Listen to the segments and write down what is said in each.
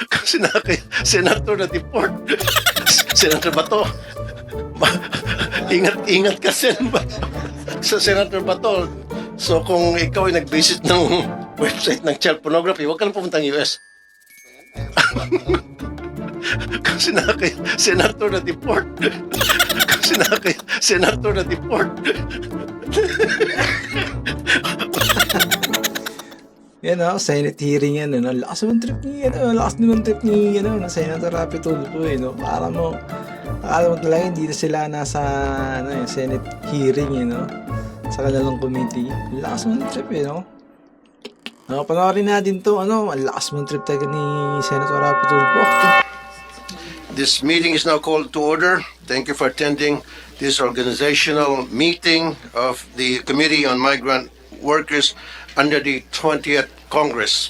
Kasi senator na deport. Senator Bato, ingat-ingat ka sa Senator Bato. So kung ikaw ay nag-visit ng website ng child pornography, huwag ka lang pumunta ng US. Kasi senator na deport. Kasi senator na deport. Yan o, Senate hearing yan. Ano? Lakas naman trip ni, lakas naman trip ni na Senator Rapi Tulfo. Para mo, akala mo talaga hindi na sila nasa Senate hearing. Sa kanilang committee. Lakas naman trip panoorin natin to. Ang lakas naman trip talaga ni Senator Rapi Tulfo. This meeting is now called to order. Thank you for attending this organizational meeting of the Committee on Migrant Workers under the 20th Congress.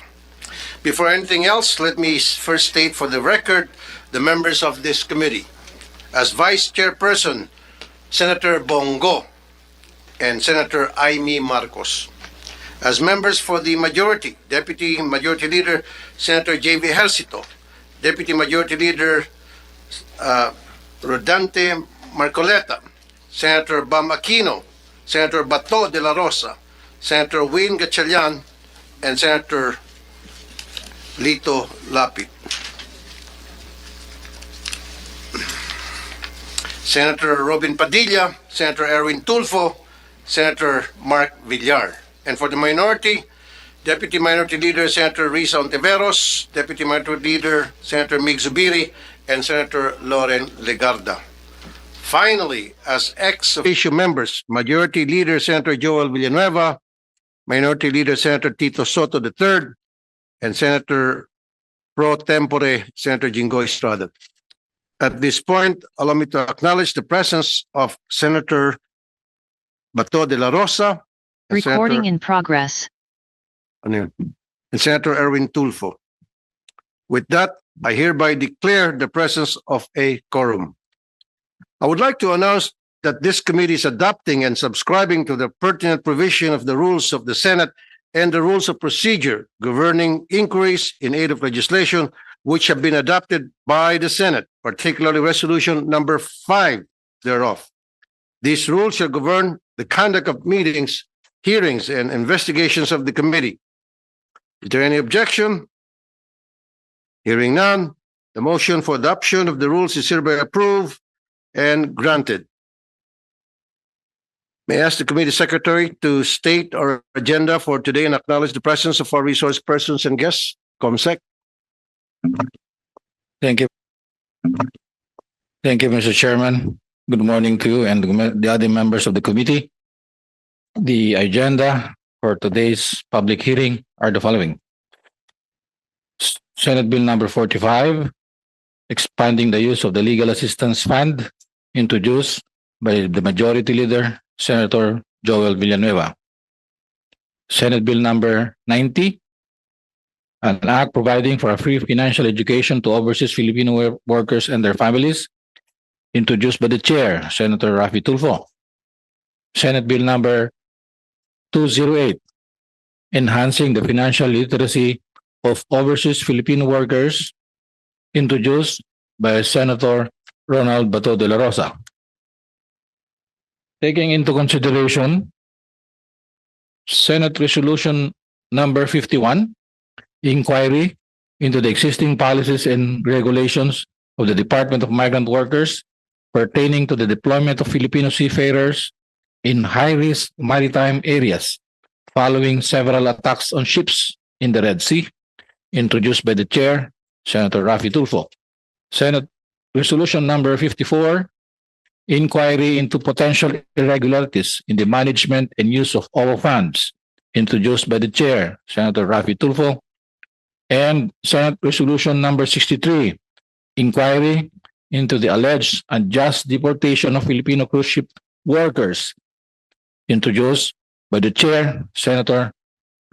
Before anything else, let me first state for the record the members of this committee. As Vice Chairperson, Senator Bongo and Senator Aimee Marcos. As members for the majority, Deputy Majority Leader Senator J.V. Ejercito, Deputy Majority Leader Rodante Marcoleta, Senator Bam Aquino, Senator Bato de la Rosa, Senator Wayne Gatchalian, and Senator Lito Lapid. Senator Robin Padilla, Senator Erwin Tulfo, Senator Mark Villar. And for the minority, Deputy Minority Leader Senator Risa Ontiveros, Deputy Minority Leader Senator Mig Zubiri, and Senator Loren Legarda. Finally, as ex-officio members, Majority Leader Senator Joel Villanueva, Minority Leader Senator Tito Soto III, and Senator Pro Tempore Senator Jinggoy Estrada. At this point, allow me to acknowledge the presence of Senator Bato de la Rosa, and Recording in progress. and Senator Erwin Tulfo. With that, I hereby declare the presence of a quorum. I would like to announce that this committee is adopting and subscribing to the pertinent provision of the rules of the Senate and the rules of procedure governing inquiries in aid of legislation which have been adopted by the Senate, particularly Resolution number 5 thereof. These rules shall govern the conduct of meetings, hearings, and investigations of the committee. Is there any objection? Hearing none, the motion for adoption of the rules is hereby approved and granted. May I ask the committee secretary to state our agenda for today and acknowledge the presence of our resource persons and guests? COMSEC. Thank you. Thank you, Mr. Chairman. Good morning to you and the other members of the committee. The agenda for today's public hearing are the following. Senate Bill number 45, expanding the use of the Legal Assistance Fund, introduced by the Majority Leader, Senator Joel Villanueva. Senate Bill number 90, an act providing for a free financial education to overseas Filipino workers and their families, introduced by the Chair, Senator Rafi Tulfo. Senate Bill number 208, enhancing the financial literacy of overseas Filipino workers, introduced by Senator Ronald Bato de la Rosa. Taking into consideration Senate Resolution number 51, inquiry into the existing policies and regulations of the Department of Migrant Workers pertaining to the deployment of Filipino seafarers in high-risk maritime areas following several attacks on ships in the Red Sea, introduced by the Chair, Senator Rafi Tulfo. Senate Resolution number 54, inquiry into potential irregularities in the management and use of OWO funds, introduced by the Chair, Senator Rafi Tulfo. And Senate Resolution number 63, inquiry into the alleged unjust deportation of Filipino cruise ship workers, introduced by the Chair, Senator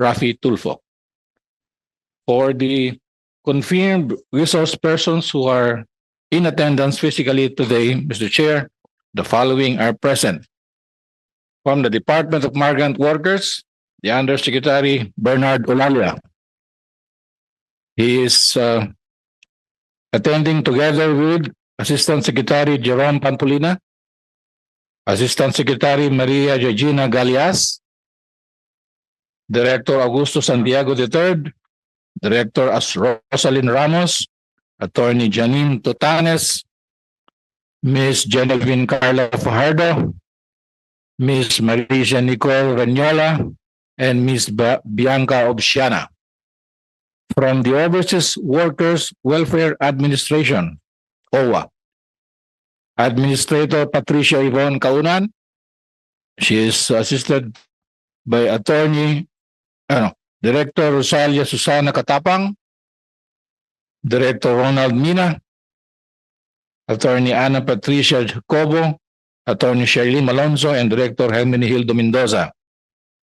Rafi Tulfo. For the confirmed resource persons who are in attendance physically today, Mr. Chair, the following are present. From the Department of Migrant Workers, the Undersecretary Bernard Olalia. He is attending together with Assistant Secretary Jerome Pantolina, Assistant Secretary Maria Georgina Galias, Director Augusto Santiago III, Director Rosalyn Ramos, Attorney Janine Totanes, Ms. Genevieve Carla Fajardo, Ms. Marisa Nicole Ranyola, and Ms. Bianca Obsiana. From the Overseas Workers Welfare Administration, OWA, Administrator Patricia Yvonne Kaunan. She is assisted by Director Rosalia Susana Katapang, Director Ronald Mina, Attorney Ana Patricia Jacobo, Attorney Sherlyn Malonzo, and Director Hermenegildo Mendoza.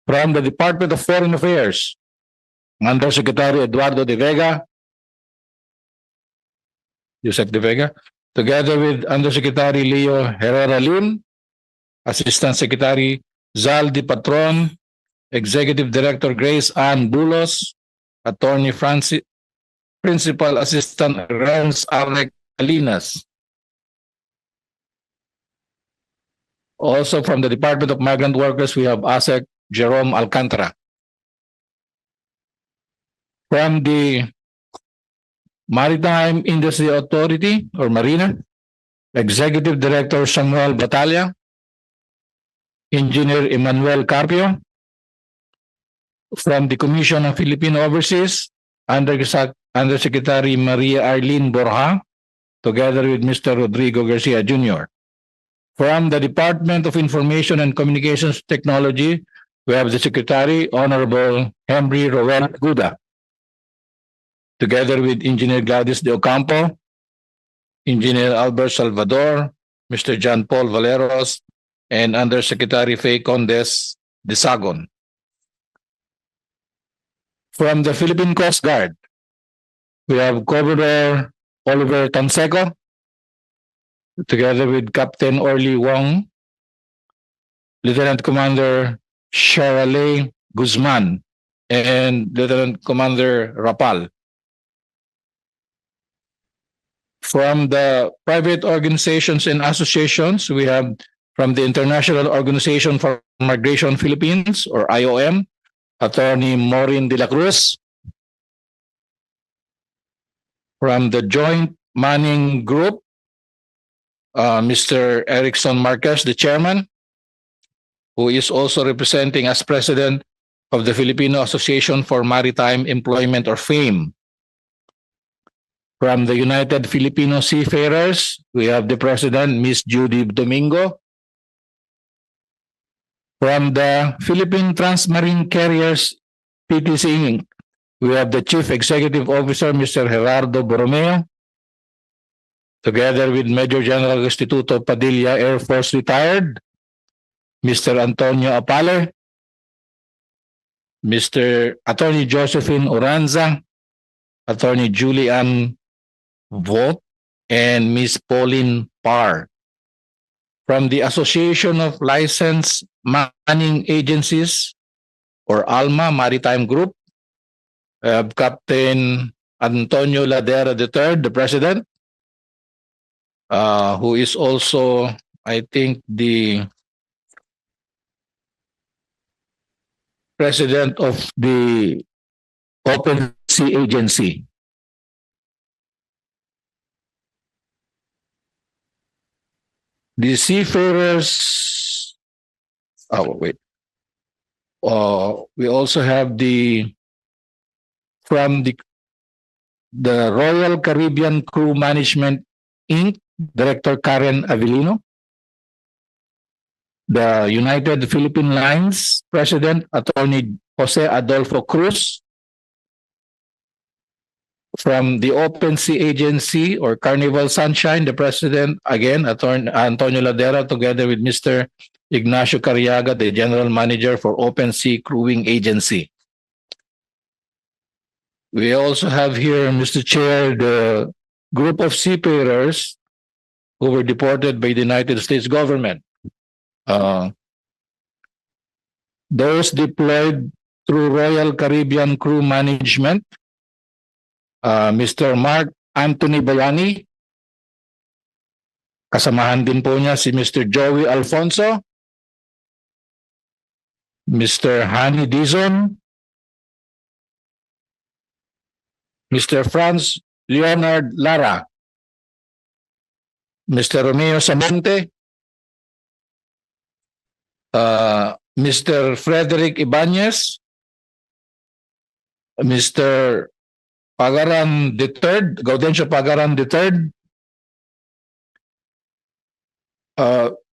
From the Department of Foreign Affairs, Undersecretary Eduardo De Vega, Yusek De Vega, together with Undersecretary Leo Herrera Lim, Assistant Secretary Zal Di Patron, Executive Director Grace Ann Bulos, Attorney Francis, Principal Assistant Renz Arlec Alinas. Also from the Department of Migrant Workers, we have ASEC Jerome Alcantara. From the Maritime Industry Authority or Marina, Executive Director Samuel Batalla, Engineer Emmanuel Carpio. From the Commission on Filipino Overseas, Undersecretary Maria Arlene Borja, together with Mr. Rodrigo Garcia Jr. From the Department of Information and Communications Technology, we have the Secretary, Honorable Henry Roel Guda, together with Engineer Gladys De Ocampo, Engineer Albert Salvador, Mr. John Paul Valeros, and Undersecretary Faye Condes de Sagon. From the Philippine Coast Guard, we have Commodore Oliver Tanseco, together with Captain Orly Wong, Lieutenant Commander Sharalay Guzman, and Lieutenant Commander Rapal. From the private organizations and associations, we have from the International Organization for Migration Philippines, or IOM, Attorney Maureen de la Cruz. From the Joint Manning Group, Mr. Erickson Marquez, the chairman, who is also representing as president of the Filipino Association for Maritime Employment, or FAME. From the United Filipino Seafarers, we have the president, Ms. Judy Domingo. From the Philippine Transmarine Carriers PTC Inc., we have the Chief Executive Officer, Mr. Gerardo Borromeo, together with Major General Restituto Padilla, Air Force Retired, Mr. Antonio Apale, Mr. Attorney Josephine Oranza, Attorney Julian Vogt, and Ms. Pauline Parr. From the Association of Licensed Manning Agencies, or ALMA Maritime Group, Captain Antonio Ladera III, the president, who is also, I think, the president of the Open Sea Agency. The seafarers, we also have from the Royal Caribbean Crew Management Inc., Director Karen Avellino. The United Philippine Lines President, Attorney Jose Adolfo Cruz. From the Open Sea Agency, or Carnival Sunshine, the president, again, Attorney Antonio Ladera, together with Mr. Ignacio Carriaga, the general manager for Open Sea Crewing Agency. We also have here, Mr. Chair, the group of seafarers who were deported by the United States government. Those deployed through Royal Caribbean Crew Management, Mr. Mark Anthony Bayani. Kasamahan din po niya si Mr. Joey Alfonso, Mr. Hani Dizon, Mr. Franz Leonard Lara, Mr. Romeo Samonte, Mr. Frederick Ibanez, Mr. Pagaran III, Gaudencio Pagaran III.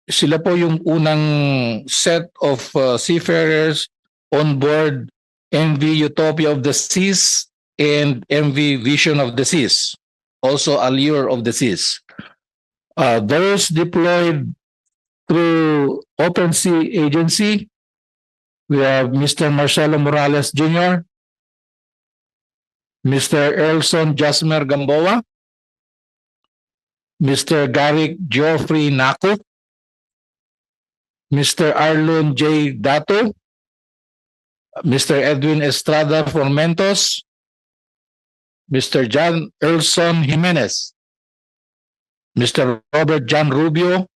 Sila po yung unang set of seafarers on board MV Utopia of the Seas and MV Vision of the Seas, also Allure of the Seas. Those deployed through Open Sea Agency, we have Mr. Marcelo Morales Jr., Mr. Erlson Jasmer Gamboa, Mr. Garrick Geoffrey Naco, Mr. Arlon J. Dato, Mr. Edwin Estrada Formentos, Mr. John Erlson Jimenez, Mr. Robert John Rubio,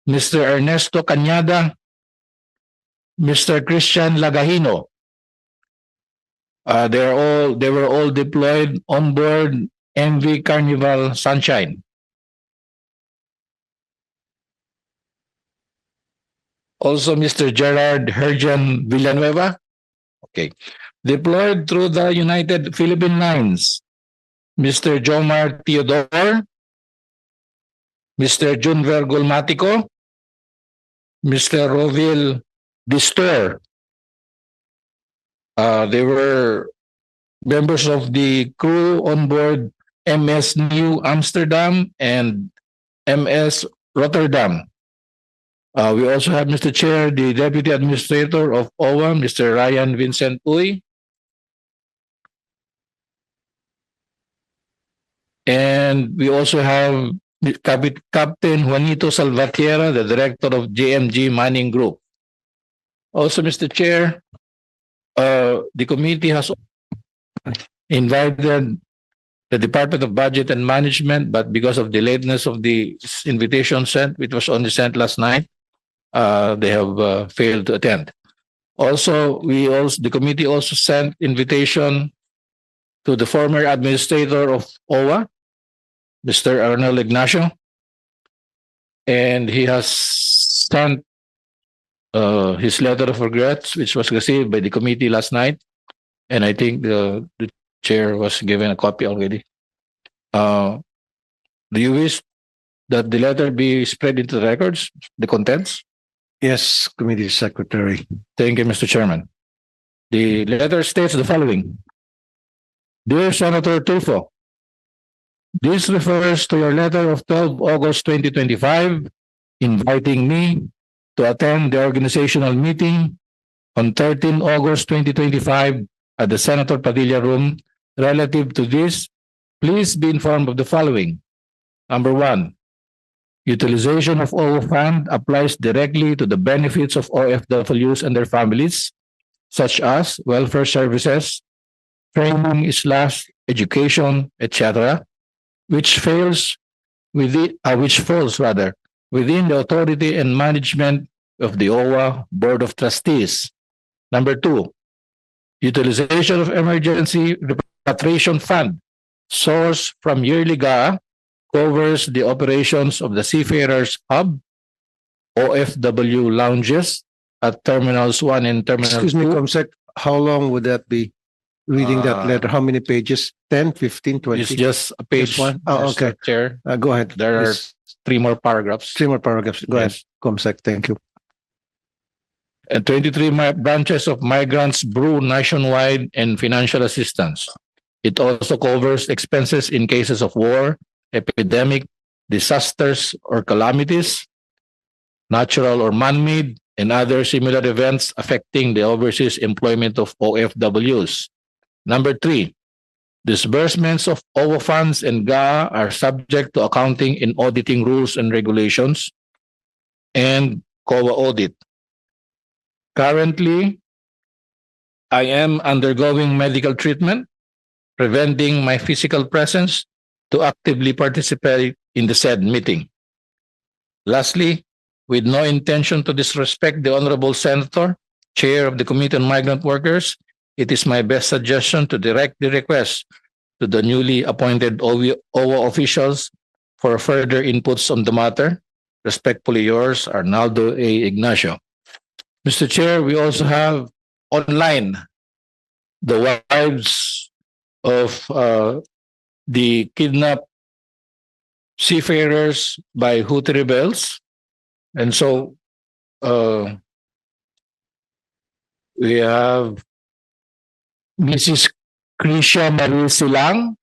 Mr. Ernesto Cañada, Mr. Christian Lagahino. They were all deployed on board MV Carnival Sunshine. Also, Mr. Gerard Herjan Villanueva, okay, deployed through the United Philippine Lines, Mr. Jomar Theodore, Mr. Junver Gulmatico, Mr. Rovil Distor. They were members of the crew on board MS New Amsterdam and MS Rotterdam. We also have, Mr. Chair, the Deputy Administrator of OWA, Mr. Ryan Vincent Uy. And we also have Captain Juanito Salvatierra, the Director of JMG Mining Group. Also, Mr. Chair, the committee has invited the Department of Budget and Management, but because of the lateness of the invitation sent, which was only sent last night, they have failed to attend. Also, the committee also sent invitation to the former administrator of OWA, Mr. Arnel Ignacio, and he has sent his letter of regrets, which was received by the committee last night, and I think the chair was given a copy already. Do you wish that the letter be spread into the records, the contents? Yes, Committee Secretary. Thank you, Mr. Chairman. The letter states the following. Dear Senator Tulfo, this refers to your letter of 12 August 2025 inviting me to attend the organizational meeting on 13 August 2025 at the Senator Padilla Room. Relative to this, please be informed of the following. Number one, utilization of OWA fund applies directly to the benefits of OFWs and their families, such as welfare services, training/education, etc., which falls within the authority and management of the OWA Board of Trustees. Number two, utilization of emergency repatriation fund sourced from yearly GAA covers the operations of the Seafarers Hub, OFW lounges at Terminals 1 and Terminal 2. Excuse me, Comsec, how long would that be? Reading that letter, how many pages? 10, 15, 20? It's just a page. Just one? Oh, Mr. okay. Chair. Go ahead. There are Yes. 3 more paragraphs. 3 more paragraphs. Go ahead, Yes. Comsec, thank you. And 23 branches of migrants brew nationwide and financial assistance. It also covers expenses in cases of war, epidemic, disasters or calamities, natural or man-made, and other similar events affecting the overseas employment of OFWs. Number 3, disbursements of OWA funds and GAA are subject to accounting and auditing rules and regulations and COA audit. Currently, I am undergoing medical treatment preventing my physical presence to actively participate in the said meeting. Lastly, with no intention to disrespect the Honorable Senator, Chair of the Committee on Migrant Workers, it is my best suggestion to direct the request to the newly appointed OWA officials for further inputs on the matter. Respectfully yours, Arnaldo A. Ignacio. Mr. Chair, we also have online the wives of the kidnapped seafarers by Houthi rebels. And so we have Mrs. Krisha Marie Silang.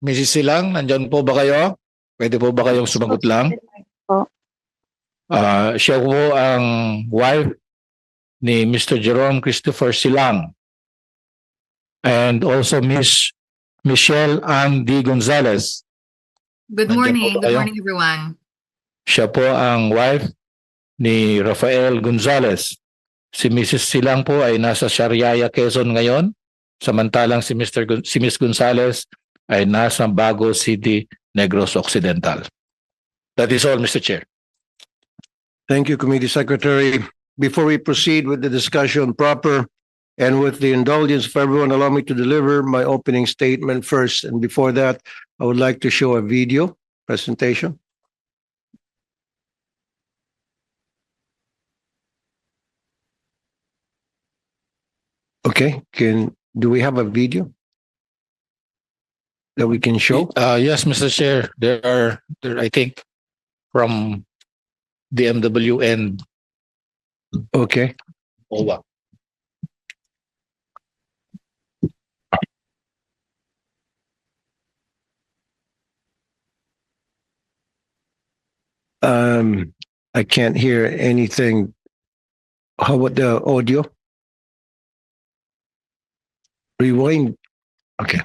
Mrs. Silang, nandyan po ba kayo? Pwede po ba kayong sumagot lang? Siya po ang wife ni Mr. Jerome Christopher Silang. And also Miss Michelle Ann D. Gonzalez. Good Nandiyan morning. po ba Good kayo? morning, everyone. Siya po ang wife ni Rafael Gonzalez. Si Mrs. Silang po ay nasa Sariaya, Quezon ngayon. Samantalang si Miss Gonzalez ay nasa Bago City, Negros Occidental. That is all, Mr. Chair. Thank you, Committee Secretary. Before we proceed with the discussion proper and with the indulgence of everyone, allow me to deliver my opening statement first. And before that, I would like to show a video presentation. Okay, do we have a video that we can show? Yes, Mr. Chair. There I think, from DMW and Okay. OWA. I can't hear anything. How about the audio? Rewind. Okay.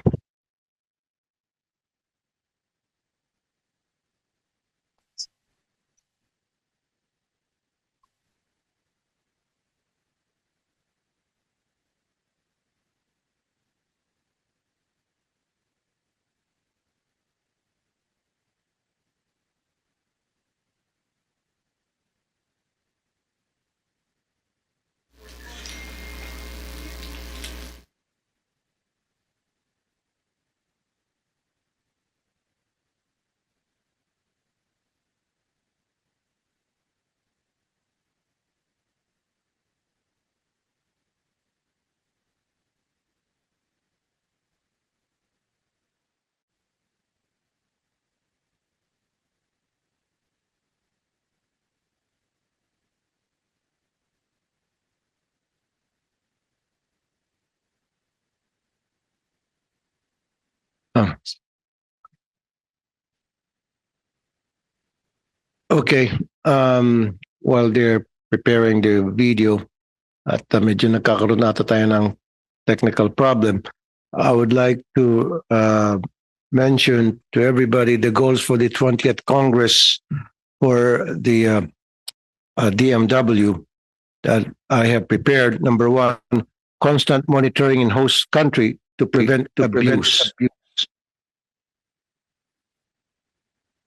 Ah. Okay. While they're preparing the video at medyo nagkakaroon nata tayo ng technical problem, I would like to mention to everybody the goals for the 20th Congress for the DMW that I have prepared. Number one, constant monitoring in host country to prevent abuse.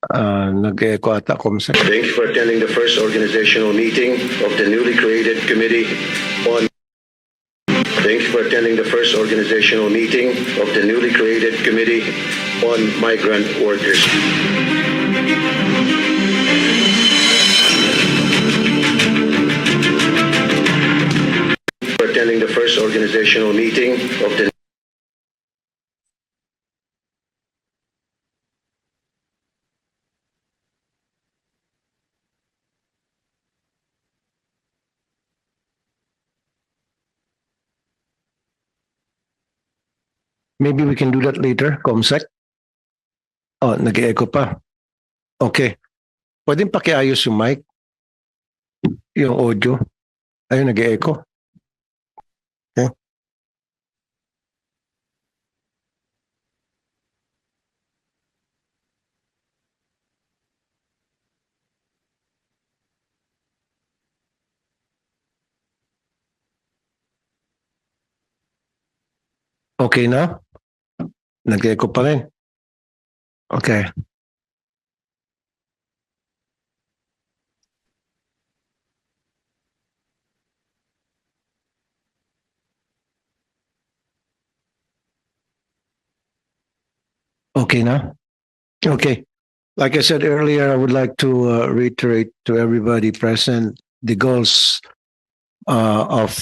Nag-echo ata Comsec. Thank you for attending the first organizational meeting of the newly created Committee on. Thank you for attending the first organizational meeting of the newly created Committee on Migrant Workers. For attending the first organizational meeting of the Maybe we can do that later, Comsec. Oh, nag-echo pa. Okay. Pwedeng pakiayos yung mic, yung audio. Ayun, nag-echo. Okay. Okay na? Nag-echo pa rin. Okay. Okay na? Okay. Like I said earlier, I would like to reiterate to everybody present the goals of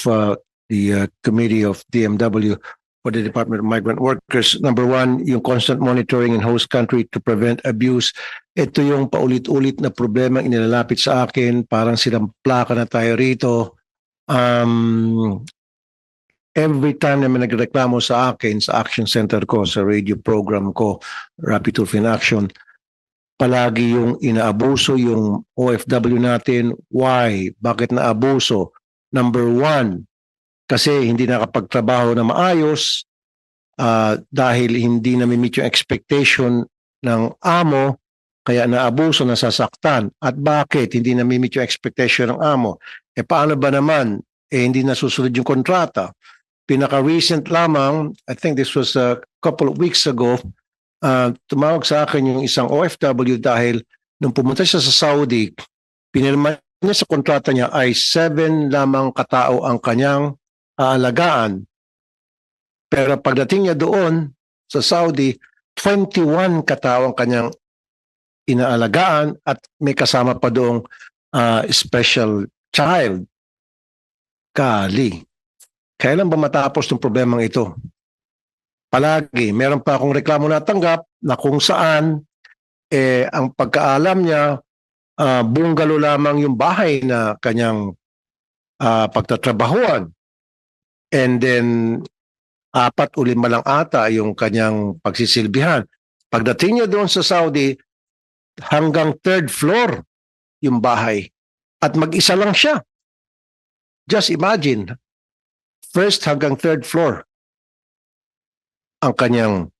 the Committee of DMW for the Department of Migrant Workers. Number one, yung constant monitoring in host country to prevent abuse. Ito yung paulit-ulit na problema inilalapit sa akin. Parang silang plaka na tayo rito. Every time na may nagreklamo sa akin, sa action center ko, sa radio program ko, Rapid Tulfo in Action, palagi yung inaabuso yung OFW natin. Why? Bakit naabuso? Number one, kasi hindi nakapagtrabaho na maayos dahil hindi na-meet yung expectation ng amo, kaya naabuso, nasasaktan. At bakit hindi na-meet yung expectation ng amo? Paano ba naman? Hindi nasusunod yung kontrata. Pinaka-recent lamang, I think this was a couple of weeks ago, tumawag sa akin yung isang OFW dahil nung pumunta siya sa Saudi, pinirma niya sa kontrata niya ay 7 lamang katao ang kanyang aalagaan. Pero pagdating niya doon sa Saudi, 21 katao ang kanyang inaalagaan at may kasama pa doong special child. Kali. Kailan ba matapos ng problemang ito? Palagi, meron pa akong reklamo natanggap na kung saan ang pagkaalam niya, bungalow lamang yung bahay na kanyang pagtatrabahuan. And then, 4 o 5 lang ata yung kanyang pagsisilbihan. Pagdating niya doon sa Saudi, hanggang 3rd floor yung bahay. At mag-isa lang siya. Just imagine, 1st hanggang 3rd floor ang kanyang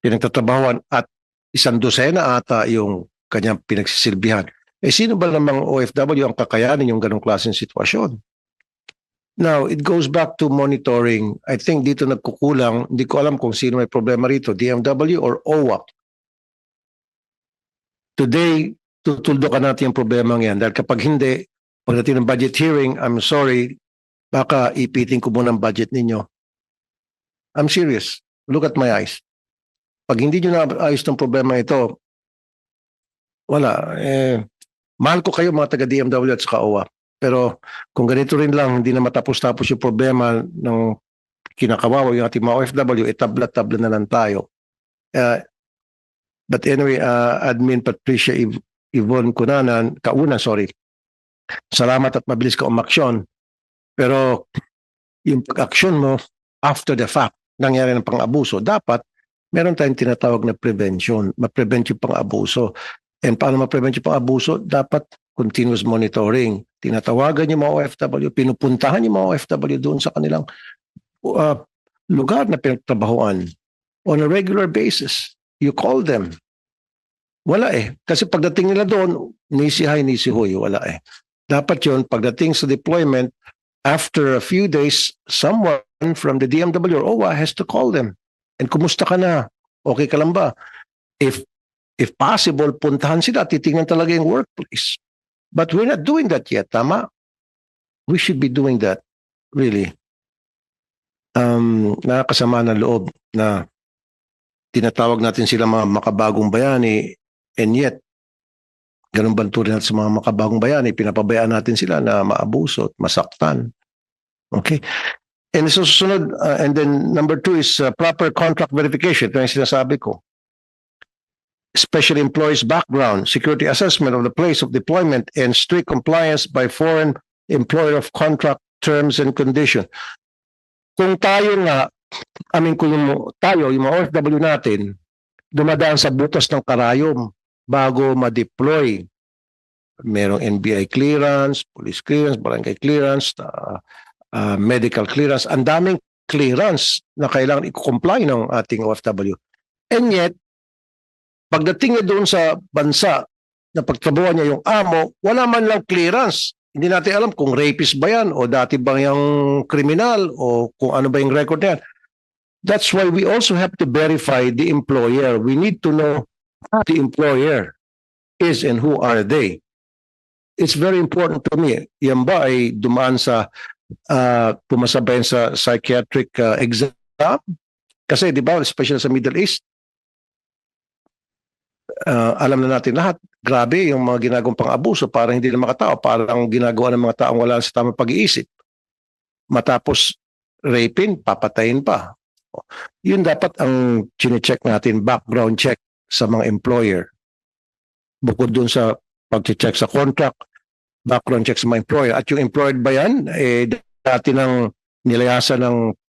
pinagtatrabahuan at 100 ata yung kanyang pinagsisilbihan. Sino ba namang OFW ang kakayanin yung ganong klaseng sitwasyon? Now, it goes back to monitoring. I think dito nagkukulang, hindi ko alam kung sino may problema rito, DMW or OWA. Today, tutuldukan natin yung problema yan dahil kapag hindi, pagdating ng budget hearing, I'm sorry, baka ipitin ko muna ang budget ninyo. I'm serious. Look at my eyes. Pag hindi nyo naayos ng problema ito, wala. Mahal ko kayo mga taga-DMW at saka OWA. Pero kung ganito rin lang, hindi na matapos-tapos yung problema ng kinakawawa yung ating mga OFW, tabla-tabla na lang tayo. But anyway, Admin Patricia Yvonne Kauna, salamat at mabilis ka umaksyon. Pero yung pag-aksyon mo after the fact, nangyari ng pang-abuso, dapat meron tayong tinatawag na prevention. Ma-prevent yung pang-abuso. And paano ma-prevent yung pang-abuso? Dapat continuous monitoring. Tinatawagan yung mga OFW, pinupuntahan yung mga OFW doon sa kanilang lugar na pinagtrabahuan on a regular basis. You call them. Wala Kasi pagdating nila doon, nisi-hay, nisi-huy, wala Dapat yun, pagdating sa deployment, after a few days, someone from the DMW or OWA has to call them. And kumusta ka na? Okay ka lang ba? If possible, puntahan sila, titingnan talaga yung workplace. But we're not doing that yet, tama? We should be doing that, really. Nakakasama ng loob na tinatawag natin sila mga makabagong bayani, and yet, ganun ba turin natin sa mga makabagong bayani, pinapabayaan natin sila na maabuso at masaktan. Okay? And susunod, and then number 2 is proper contract verification. Ito yung sinasabi ko. Special employees background, security assessment of the place of deployment, and strict compliance by foreign employer of contract terms and conditions. Kung tayo nga, kung tayo, yung mga OFW natin, dumadaan sa butas ng karayom bago ma-deploy. Merong NBI clearance, police clearance, barangay clearance, medical clearance. Ang daming clearance na kailangan i-comply ng ating OFW. And yet, pagdating niya doon sa bansa na pagtrabaho niya yung amo, wala man lang clearance. Hindi natin alam kung rapist ba yan o dati bang yung kriminal o kung ano ba yung record niya. That's why we also have to verify the employer. We need to know who the employer is and who are they. It's very important to me. Yan ba ay dumaan sa pumasa ba yan sa psychiatric exam? Kasi di ba, especially sa Middle East, alam na natin lahat, grabe yung mga ginagawang pang-abuso, parang hindi na makatao, parang ginagawa ng mga taong wala sa tamang pag-iisip. Matapos raping, papatayin pa. Yun dapat ang chine-check natin, background check sa mga employer. Bukod dun sa pag-check sa contract, background check sa mga employer. At yung employed ba yan, dati nang nilayasan ng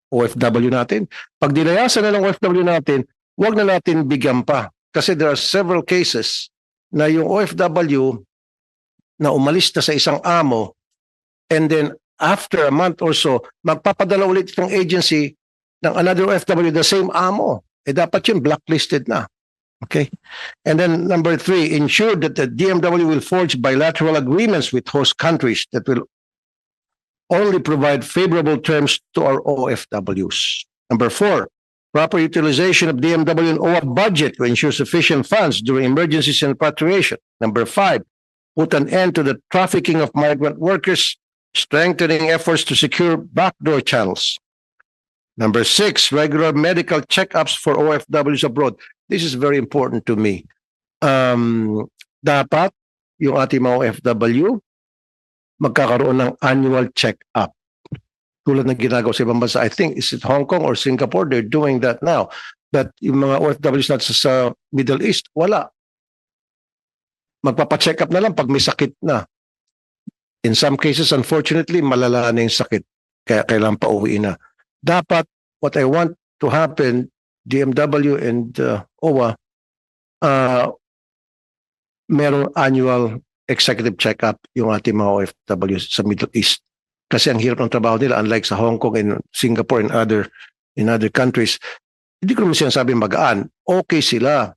OFW natin. Pag nilayasan na ng OFW natin, huwag na natin bigyan pa. Kasi there are several cases na yung OFW na umalis na sa isang amo and then after a month or so, magpapadala ulit itong agency ng another OFW, the same amo. Dapat yun blacklisted na. Okay? And then number 3, ensure that the DMW will forge bilateral agreements with host countries that will only provide favorable terms to our OFWs. Number 4, proper utilization of DMW and OWA budget to ensure sufficient funds during emergencies and repatriation. Number 5, put an end to the trafficking of migrant workers, strengthening efforts to secure backdoor channels. Number 6, regular medical checkups for OFWs abroad. This is very important to me. Dapat yung ating mga OFW magkakaroon ng annual check-up. Tulad ng ginagawa sa ibang bansa. I think, is it Hong Kong or Singapore? They're doing that now. But yung mga OFWs natin sa Middle East, wala. Magpapacheck up na lang pag may sakit na. In some cases, unfortunately, malala na yung sakit. Kaya kailangan pa-uwi na. Dapat, what I want to happen, DMW and OWA, merong annual executive check-up yung ating mga OFW sa Middle East. Kasi ang hirap ng trabaho nila, unlike sa Hong Kong and Singapore and other countries, hindi ko naman sinasabi magaan. Okay sila.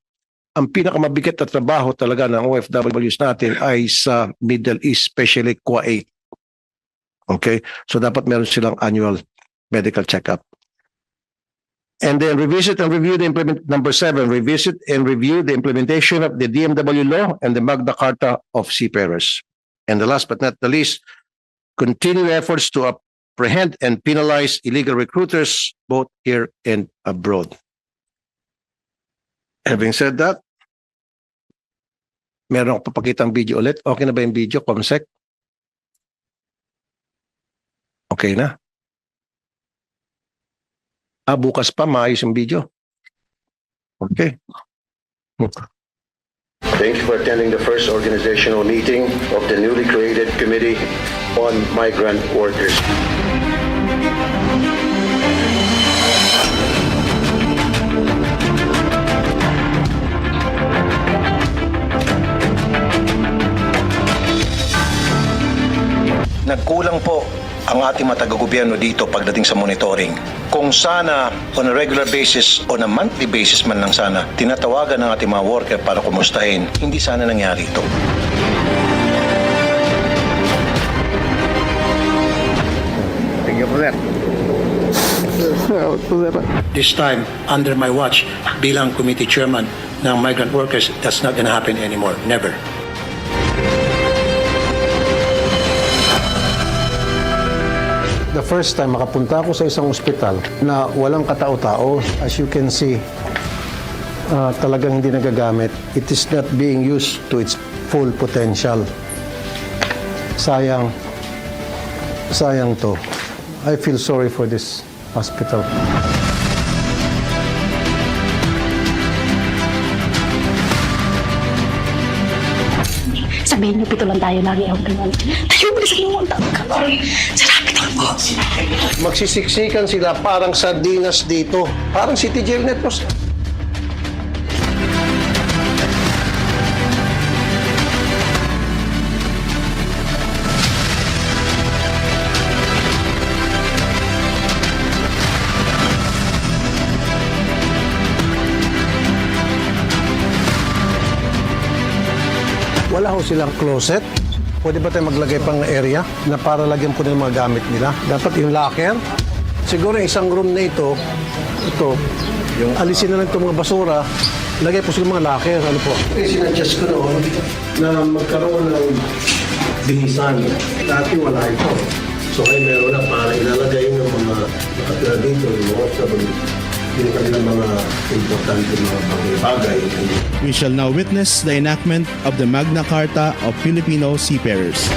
Ang pinakamabigat na trabaho talaga ng OFWs natin ay sa Middle East, especially Kuwait. Okay? So dapat meron silang annual medical check-up. And then revisit and review the number 7, revisit and review the implementation of the DMW law and the Magna Carta of Seafarers. And the last but not the least, continue efforts to apprehend and penalize illegal recruiters both here and abroad. Having said that, meron akong papakitang video ulit. Okay na ba yung video, Comsec? Okay na? Bukas pa, maayos yung video. Okay. Thank you for attending the first organizational meeting of the newly created Committee on Migrant Workers. Nagkulang po ang ating mga taga-gobyerno dito pagdating sa monitoring. Kung sana on a regular basis o on a monthly basis man lang sana, tinatawagan ng ating mga worker para kumustahin, hindi sana nangyari ito. Thank you for that. This time, under my watch, bilang committee chairman ng migrant workers, that's not gonna happen anymore. Never. The first time makapunta ako sa isang ospital na walang katao-tao, as you can see, talagang hindi nagagamit. It is not being used to its full potential. Sayang. Sayang to. I feel sorry for this hospital. Sabihin niyo, pito lang tayo lagi ang ganun. Tayo, bilis ang mga tao. Sarapit lang po. Magsisiksikan sila parang sardinas dito. Parang City Jail Networks. Wala ho silang closet. Pwede ba tayo maglagay pang area na para lagyan po ng mga gamit nila? Dapat yung locker, siguro yung isang room na ito, alisin na lang itong mga basura, lagay po siguro mga locker, ano po. Sinadjust ko noon na magkaroon ng binisan. Dati wala ito. So ay meron na para ilalagay ng mga nakatira dito, yung mga OFW, yung kanilang mga importante mga bagay. We shall now witness the enactment of the Magna Carta of Filipino Seafarers.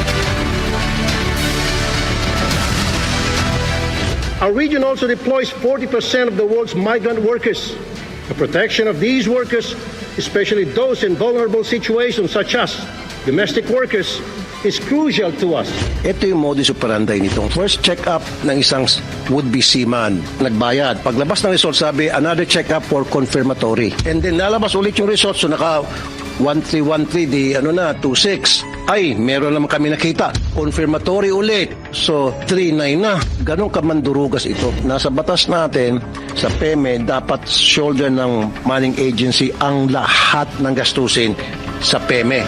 Our region also deploys 40% of the world's migrant workers. The protection of these workers, especially those in vulnerable situations such as domestic workers, is crucial to us. Ito yung modus operandi nito. First check-up ng isang would-be seaman. Nagbayad. Paglabas ng result, sabi, another check-up for confirmatory. And then lalabas ulit yung result. So naka 1313, di 26. Ay, meron naman kami nakita. Confirmatory ulit. So 39 na. Ganun kamandurugas ito. Nasa batas natin, sa PEME, dapat shoulder ng manning agency ang lahat ng gastusin sa PEME.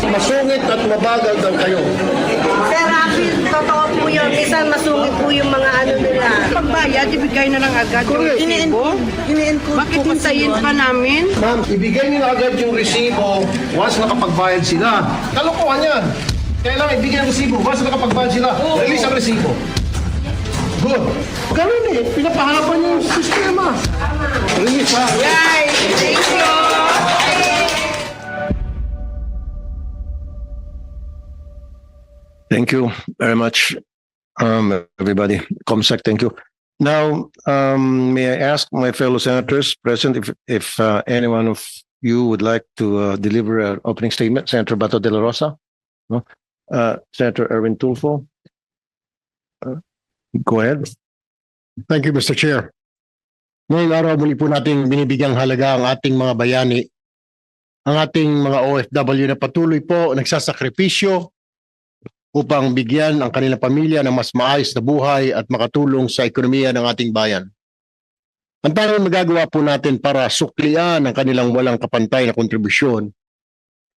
Masungit at mabagal daw kayo. Sir Rafi, totoo po yun. Minsan masungit po yung mga ano nila. Pagbayad, ibigay na lang agad yung resibo. Bakit hintayin pa namin? Ma'am, ibigay niyo na agad yung resibo once nakapagbayad sila. Kalokohan yan. Kailangan ibigay ang resibo once nakapagbayad sila. Release ang resibo. Good. Ganun eh. Pinapahalapan yung sistema. Release ha. Yay! Thank you! Thank you very much, everybody. Comsec, thank you. Now, may I ask my fellow senators present if any one of you would like to deliver an opening statement? Senator Bato de la Rosa? No? Senator Erwin Tulfo? Go ahead. Thank you, Mr. Chair. Ngayong araw, muli po nating binibigyang halaga ang ating mga bayani, ang ating mga OFW na patuloy po nagsasakripisyo upang bigyan ang kanilang pamilya ng mas maayos na buhay at makatulong sa ekonomiya ng ating bayan. Ang parang magagawa po natin para suklian ang kanilang walang kapantay na kontribusyon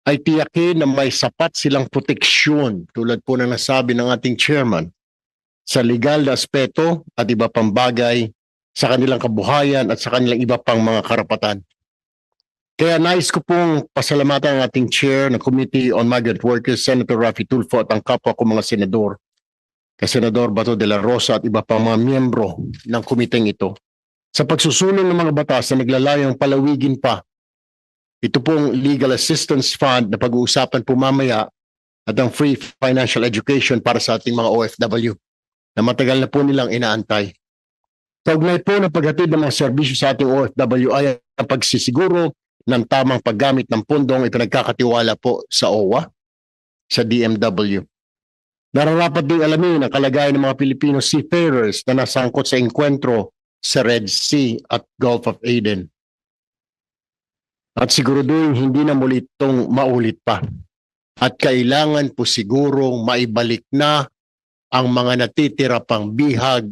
ay tiyakin na may sapat silang proteksyon tulad po na nasabi ng ating chairman sa legal na aspeto at iba pang bagay sa kanilang kabuhayan at sa kanilang iba pang mga karapatan. Kaya nais ko pong pasalamatan ang ating chair ng Committee on Migrant Workers, Senator Rafi Tulfo at ang kapwa ko mga senador, kay Senador Bato de la Rosa at iba pang mga miyembro ng komiteng ito sa pagsusulong ng mga batas na naglalayong palawigin pa. Ito pong Legal Assistance Fund na pag-uusapan po mamaya at ang free financial education para sa ating mga OFW na matagal na po nilang inaantay. Kaugnay po ng paghatid ng mga serbisyo sa ating OFW ay ang pagsisiguro ng tamang paggamit ng pundong ipinagkakatiwala po sa OWA, sa DMW. Nararapat din alamin ang kalagayan ng mga Filipino seafarers na nasangkot sa engkwentro sa Red Sea at Gulf of Aden. At siguraduhin hindi na muli itong maulit pa. At kailangan po sigurong maibalik na ang mga natitira pang bihag.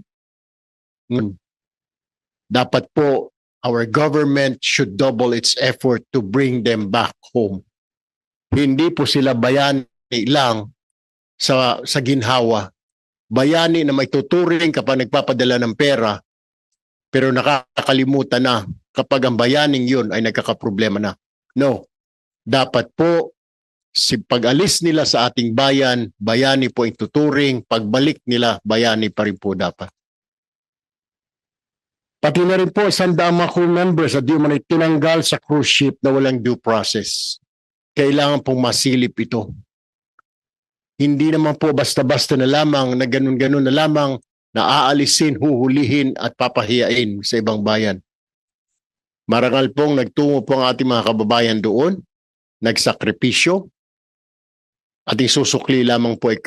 Dapat po our government should double its effort to bring them back home. Hindi po sila bayani lang sa ginhawa. Bayani na may tuturing kapag nagpapadala ng pera, pero nakakalimutan na kapag ang bayaning yun ay nagkakaproblema na. No. Dapat po, pag-alis nila sa ating bayan, bayani po ang tuturing. Pagbalik nila, bayani pa rin po dapat. Pati na rin po, 100 mga crew members at di man ay tinanggal sa cruise ship na walang due process. Kailangan pong masilip ito. Hindi naman po basta-basta na lamang, na ganun-ganun na lamang, na aalisin, huhulihin at papahiyain sa ibang bayan. Marangal pong nagtungo po ang ating mga kababayan doon, nagsakripisyo, at isusukli lamang po ay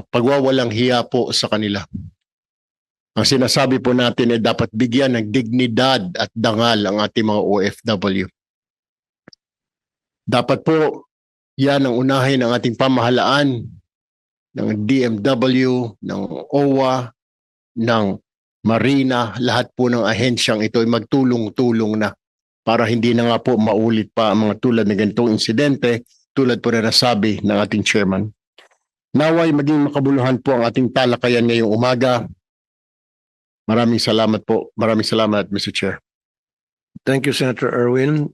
pagwawalang hiya po sa kanila. Ang sinasabi po natin ay dapat bigyan ng dignidad at dangal ang ating mga OFW. Dapat po yan ang unahin ng ating pamahalaan, ng DMW, ng OWA, ng Marina, lahat po ng ahensyang ito ay magtulong-tulong na para hindi na nga po maulit pa ang mga tulad na ganitong insidente tulad po na nasabi ng ating chairman. Naway maging makabuluhan po ang ating talakayan ngayong umaga. Maraming salamat po. Maraming salamat, Mr. Chair. Thank you, Senator Erwin.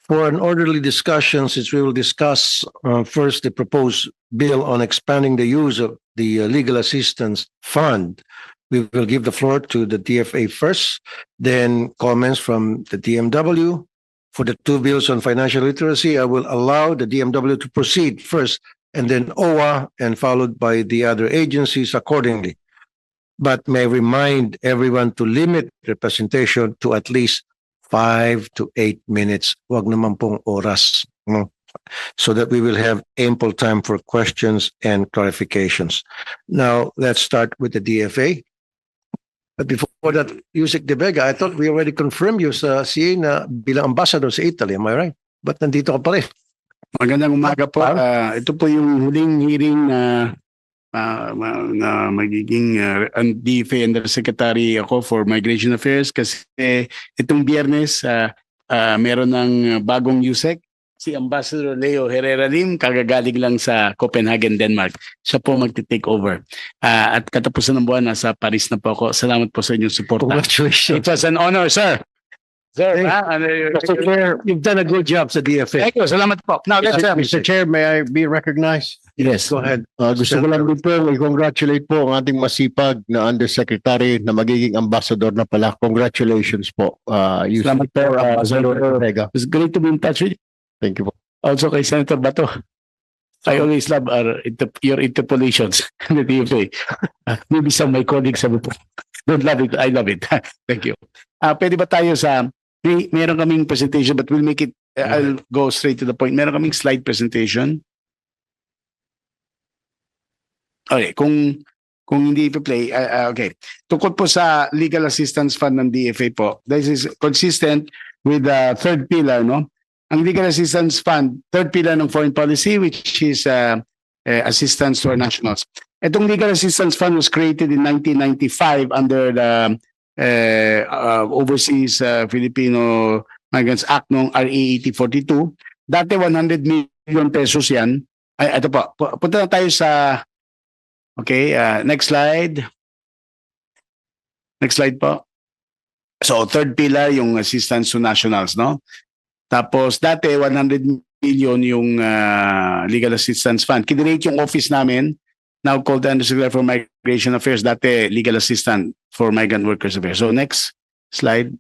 For an orderly discussion, since we will discuss first the proposed bill on expanding the use of the Legal Assistance Fund, we will give the floor to the DFA first, then comments from the DMW. For the two bills on financial literacy, I will allow the DMW to proceed first and then OWA and followed by the other agencies accordingly. But may remind everyone to limit representation to at least 5 to 8 minutes. Wag naman pong oras. No? So that we will have ample time for questions and clarifications. Now, let's start with the DFA. But before that, Yusek De Vega, I thought we already confirmed you sa CA na bilang ambassador sa Italy. Am I right? Ba't nandito ka pa rin? Magandang umaga po. Ito po yung huling hearing na magiging DFA Undersecretary ako for Migration Affairs kasi itong Biyernes meron ng bagong USEC, si Ambassador Leo Herrera Lim, kagagaling lang sa Copenhagen, Denmark. Siya po magti-take over. At katapusan ng buwan, nasa Paris na po ako. Salamat po sa inyong support. Congratulations. It was an honor, sir. Sir, Mr. Chair, you've done a good job sa DFA. thank you. Salamat po. Now, let's Mr. Chair, may I be recognized? Yes, go ahead. Gusto ko lang din po i-congratulate po ang ating masipag na Undersecretary na magiging ambassador na pala. Congratulations po. Salamat po, Ambassador Vega. It's great to be in touch with you. Thank you po. Also kay Senator Bato. I always love your interpolations in the DFA. Maybe some of my colleagues sabi po, don't love it. I love it. Thank you. Pwede ba tayo sa, meron kaming presentation but we'll make it, I'll go straight to the point. Meron kaming slide presentation. Okay, kung hindi pa-play, okay. Tungkol po sa Legal Assistance Fund ng DFA po, this is consistent with the third pillar, no? Ang Legal Assistance Fund, third pillar ng foreign policy, which is assistance to our nationals. Itong Legal Assistance Fund was created in 1995 under the Overseas Filipino Migrants Act noong RA 8042. Dati 100 million pesos yan. Ay, ito po, punta na tayo sa, okay, next slide. Next slide po. So, third pillar, yung assistance to nationals, no? Tapos dati 100 million yung Legal Assistance Fund. Kinrate yung office namin, now called the Undersecretary for Migration Affairs, dati Legal Assistant for Migrant Workers Affairs. So next slide.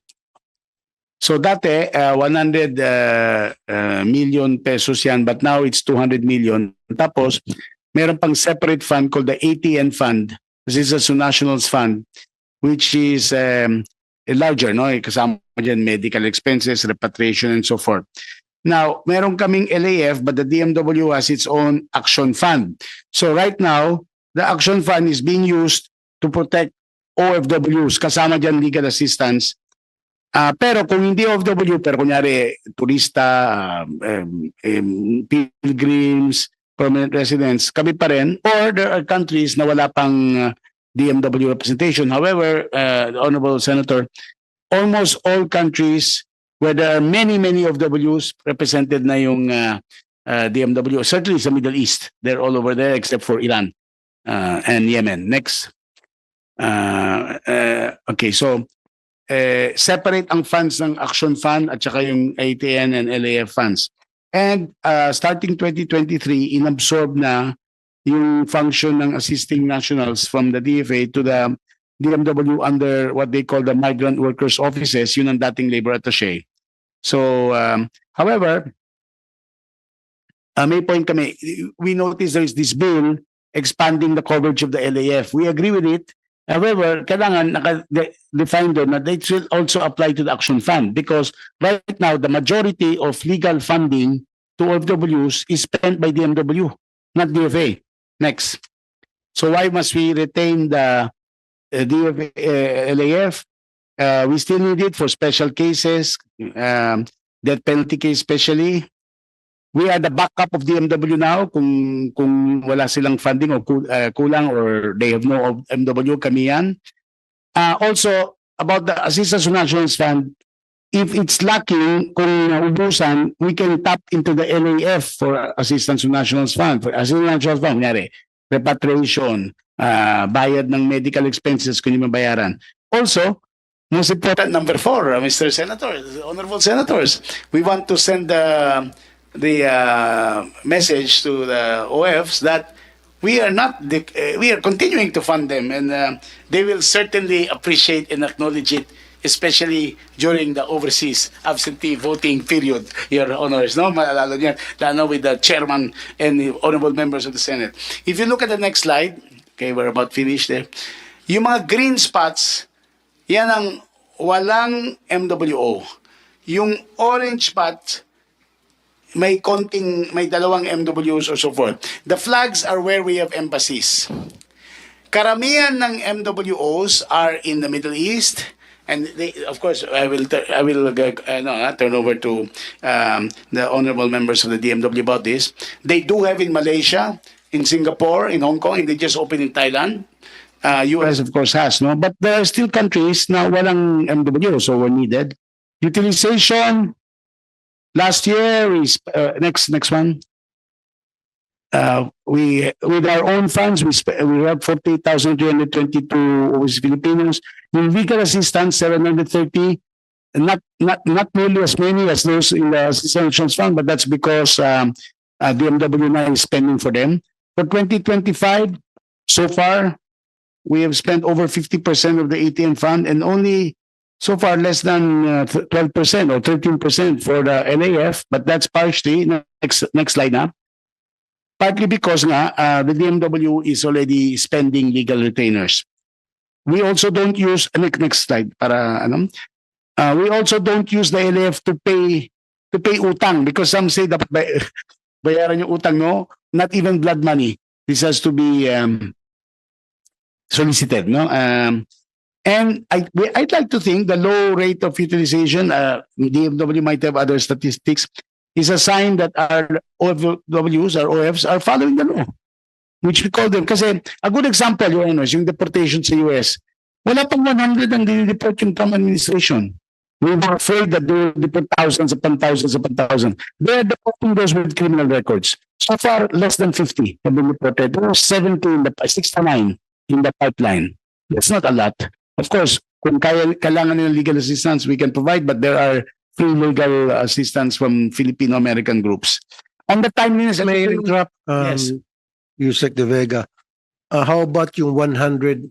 So dati 100 million pesos yan, but now it's 200 million. Tapos meron pang separate fund called the ATN Fund. This is a Nationals Fund, which is larger, no? Kasama dyan medical expenses, repatriation, and so forth. Now, meron kaming LAF, but the DMW has its own action fund. So right now, the action fund is being used to protect OFWs, kasama dyan legal assistance. Pero kung hindi OFW, pero kunyari turista, pilgrims, permanent residents, kami pa rin, or there are countries na wala pang DMW representation. However, the Honorable Senator, almost all countries where there are many OFWs represented na yung DMW, certainly sa Middle East, they're all over there except for Iran and Yemen. Next. Okay, so separate ang funds ng Action Fund at saka yung ATN and LAF funds. And starting 2023, inabsorb na yung function ng assisting nationals from the DFA to the DMW under what they call the migrant workers offices, yun ang dating labor attaché. So, however, may point kami, we notice there is this bill expanding the coverage of the LAF. We agree with it. However, kailangan naka-define doon na they will also apply to the Action Fund because right now, the majority of legal funding to OFWs is spent by DMW, not DFA. Next. So why must we retain the DFA, LAF? We still need it for special cases, death penalty case especially. We are the backup of DMW now kung wala silang funding o kulang or they have no MW, kami yan. Also, about the Assistance to Nationals Fund, if it's lacking, kung naubusan, we can tap into the LAF for Assistance to Nationals Fund. For Assistance to Nationals Fund, kunyari, repatriation, bayad ng medical expenses kung hindi mabayaran. Also, most important, number 4, Mr. Senator, honorable senators, we want to send the message to the OFs that we are we are continuing to fund them, and they will certainly appreciate and acknowledge it, especially during the overseas absentee voting period, Your Honors. No, maalala niyan, lalo with the chairman and the honorable members of the Senate. If you look at the next slide, okay, we're about finished there. Yung mga green spots, yan ang walang MWO. Yung orange spots, may dalawang MWOs or so forth. The flags are where we have embassies. Karamihan ng MWOs are in the Middle East, and they, of course, I will turn over to the honorable members of the DMW about this. They do have in Malaysia, in Singapore, in Hong Kong, and they just opened in Thailand. US, of course, has, no? But there are still countries na walang MWO, so we're needed. Utilization, last year, next one. We with our own funds, we have 48,322 overseas Filipinos. In legal assistance, 730. Not nearly as many as those in the Assistance Fund, but that's because DMW now is spending for them. For 2025, so far, we have spent over 50% of the ATM fund, and only so far less than 12% or 13% for the LAF, but that's partially, next slide na, partly because the DMW is already spending legal retainers. We also don't use, next slide, para we also don't use the LAF to pay utang, because some say dapat bayaran yung utang, no? Not even blood money. This has to be solicited, no? And I'd like to think the low rate of utilization, DMW might have other statistics, is a sign that our OFWs, our OFs, are following the law, which we call them. Kasi a good example, Your Honors, yung deportation sa US, wala pang 100 ang dinideport yung Trump administration. We were afraid that they will deport thousands upon thousands upon thousands. They are deporting those with criminal records. So far, less than 50 have been deported. There are 69 in the pipeline. That's not a lot. Of course, kung kailangan nila legal assistance, we can provide, but there are free legal assistance from Filipino-American groups. On the timeliness, May I interrupt, yes. Yusek De Vega. How about yung 100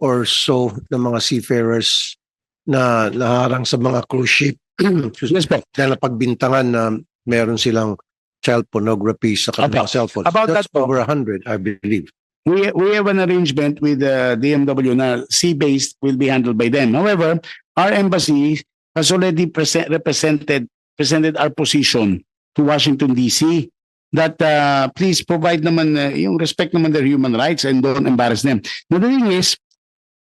or so na mga seafarers na naharang sa mga cruise ship? Yes, po. Na napagbintangan na meron silang child pornography sa kanilang cellphone. About That's that po. over 100, I believe. We have an arrangement with the DMW na sea-based will be handled by them. However, our embassy has already presented our position to Washington, D.C. that please provide naman, yung respect naman their human rights and don't embarrass them. Now, the thing is,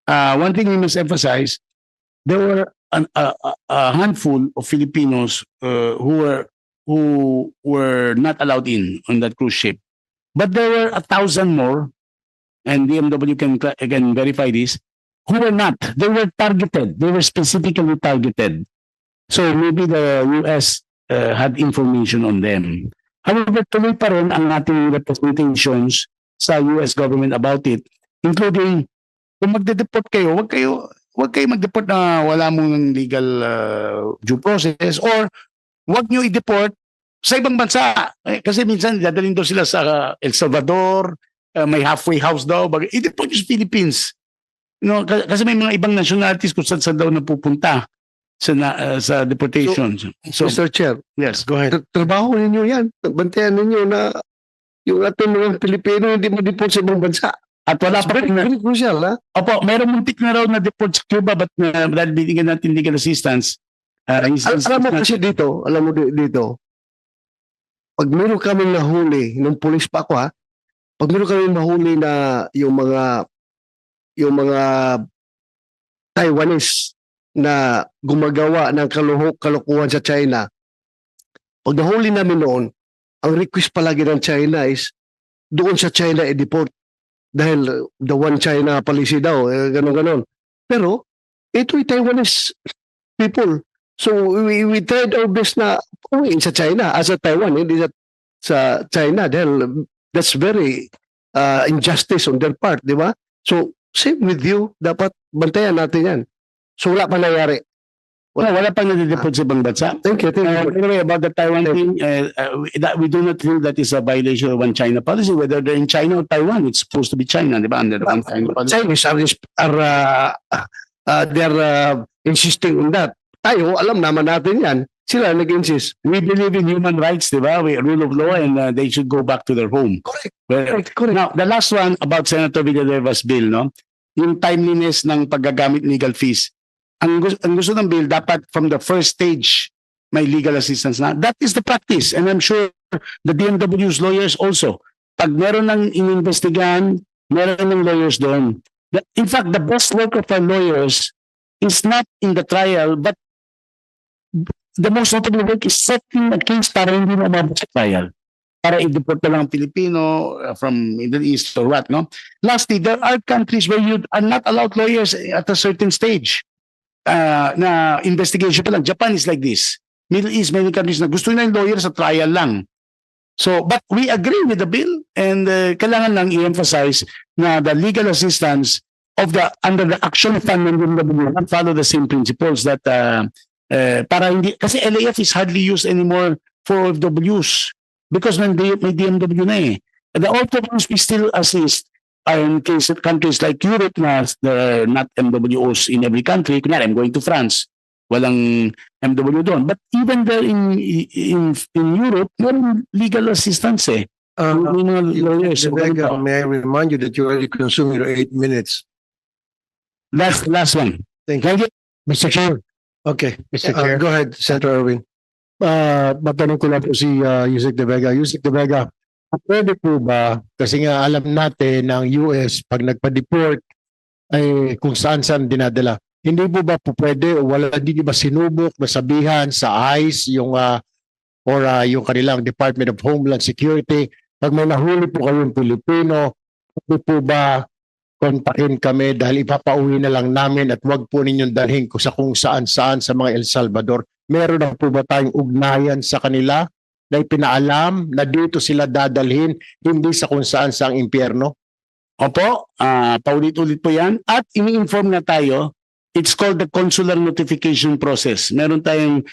one thing we must emphasize, there were a handful of Filipinos who were not allowed in on that cruise ship. But there were 1,000 more, and DMW can verify this, who were not. They were targeted. They were specifically targeted. So maybe the US had information on them. However, tuloy pa rin ang ating representations sa US government about it, including kung magde-deport kayo, wag kayo mag-deport na wala mong legal due process, or wag nyo i-deport sa ibang bansa. Kasi minsan dadalhin daw sila sa El Salvador, may halfway house daw, i-deport yung Philippines. No, kasi may mga ibang nationalities kung saan daw napupunta sa deportation. So, Mr. Chair, yes, go ahead. Trabaho ninyo yan. Bantayan ninyo na yung ating mga Pilipino hindi ma-deport sa ibang bansa. At wala pa rin Very crucial, ha? Opo, meron muntik na raw na deport sa Cuba, but dahil binigyan natin legal assistance. Alam mo kasi dito, pag meron kami nahuli, nung police pa ako, ha? Pag meron kami nahuli na yung mga Taiwanese na gumagawa ng kalokohan sa China, pag nahuli namin noon, ang request palagi ng China is doon sa China i-deport. Dahil the one China policy daw, ganon-ganon. Pero, ito'y Taiwanese people. So we tried our best na uwiin sa China, sa Taiwan, hindi sa China. Dahil that's very injustice on their part, di ba? So same with you, dapat bantayan natin yan. So wala pa nangyari. Wala pang nadideport sa ibang bansa. Thank you. Anyway, about the Taiwan thing, that we do not think that is a violation of one China policy. Whether they're in China or Taiwan, it's supposed to be China, di ba? Under the one China policy. Chinese they're insisting on that. Tayo, alam naman natin yan. Sila nag-insist. We believe in human rights, di ba? We rule of law, and they should go back to their home. Correct. Now, the last one about Senator Villanueva's bill, no? Yung timeliness ng paggagamit legal fees. Ang gusto ng bill, dapat from the first stage, may legal assistance na. That is the practice. And I'm sure the DMW's lawyers also. Pag meron ng inimbestigahan, meron ng lawyers doon. In fact, the best work of our lawyers is not in the trial, but the most notable work is setting a case para hindi na umabot sa trial. Para i-deport na lang ang Pilipino from Middle East or what, no? Lastly, there are countries where you are not allowed lawyers at a certain stage. Na investigation pa lang. Japan is like this. Middle East, many countries na gusto nila yung lawyer sa trial lang. So, but we agree with the bill, and kailangan lang i-emphasize na the legal assistance of under the action fund ng DMW not follow the same principles that para hindi, kasi LAF is hardly used anymore for OFWs because may DMW na eh. The OFWs we still assist are in countries like Europe na there are not MWOs in every country. Kunyari, I'm going to France. Walang MW doon. But even there in Europe, meron legal assistance eh. May mga lawyers. May I remind you that you already consumed your 8 minutes. Last one. Thank you. Mr. Chair. Okay. Mr. Chair. Go ahead, Senator Erwin. Matanong ko lang po si Yusek De Vega. Yusek De Vega, pwede po ba, kasi nga alam natin ng US pag nagpa-deport ay kung saan dinadala. Hindi po ba po pwede o wala di ba sinubok, masabihan sa ICE yung yung kanilang Department of Homeland Security, pag may nahuli po kayong Pilipino, pwede po ba kontakin kami dahil ipapauwi na lang namin at wag po ninyong dalhin kung saan sa mga El Salvador. Meron na po ba tayong ugnayan sa kanila na ipinaalam na dito sila dadalhin, hindi sa kung saan sa impyerno? Opo, paulit-ulit po yan. At ini-inform na tayo, it's called the consular notification process. Meron tayong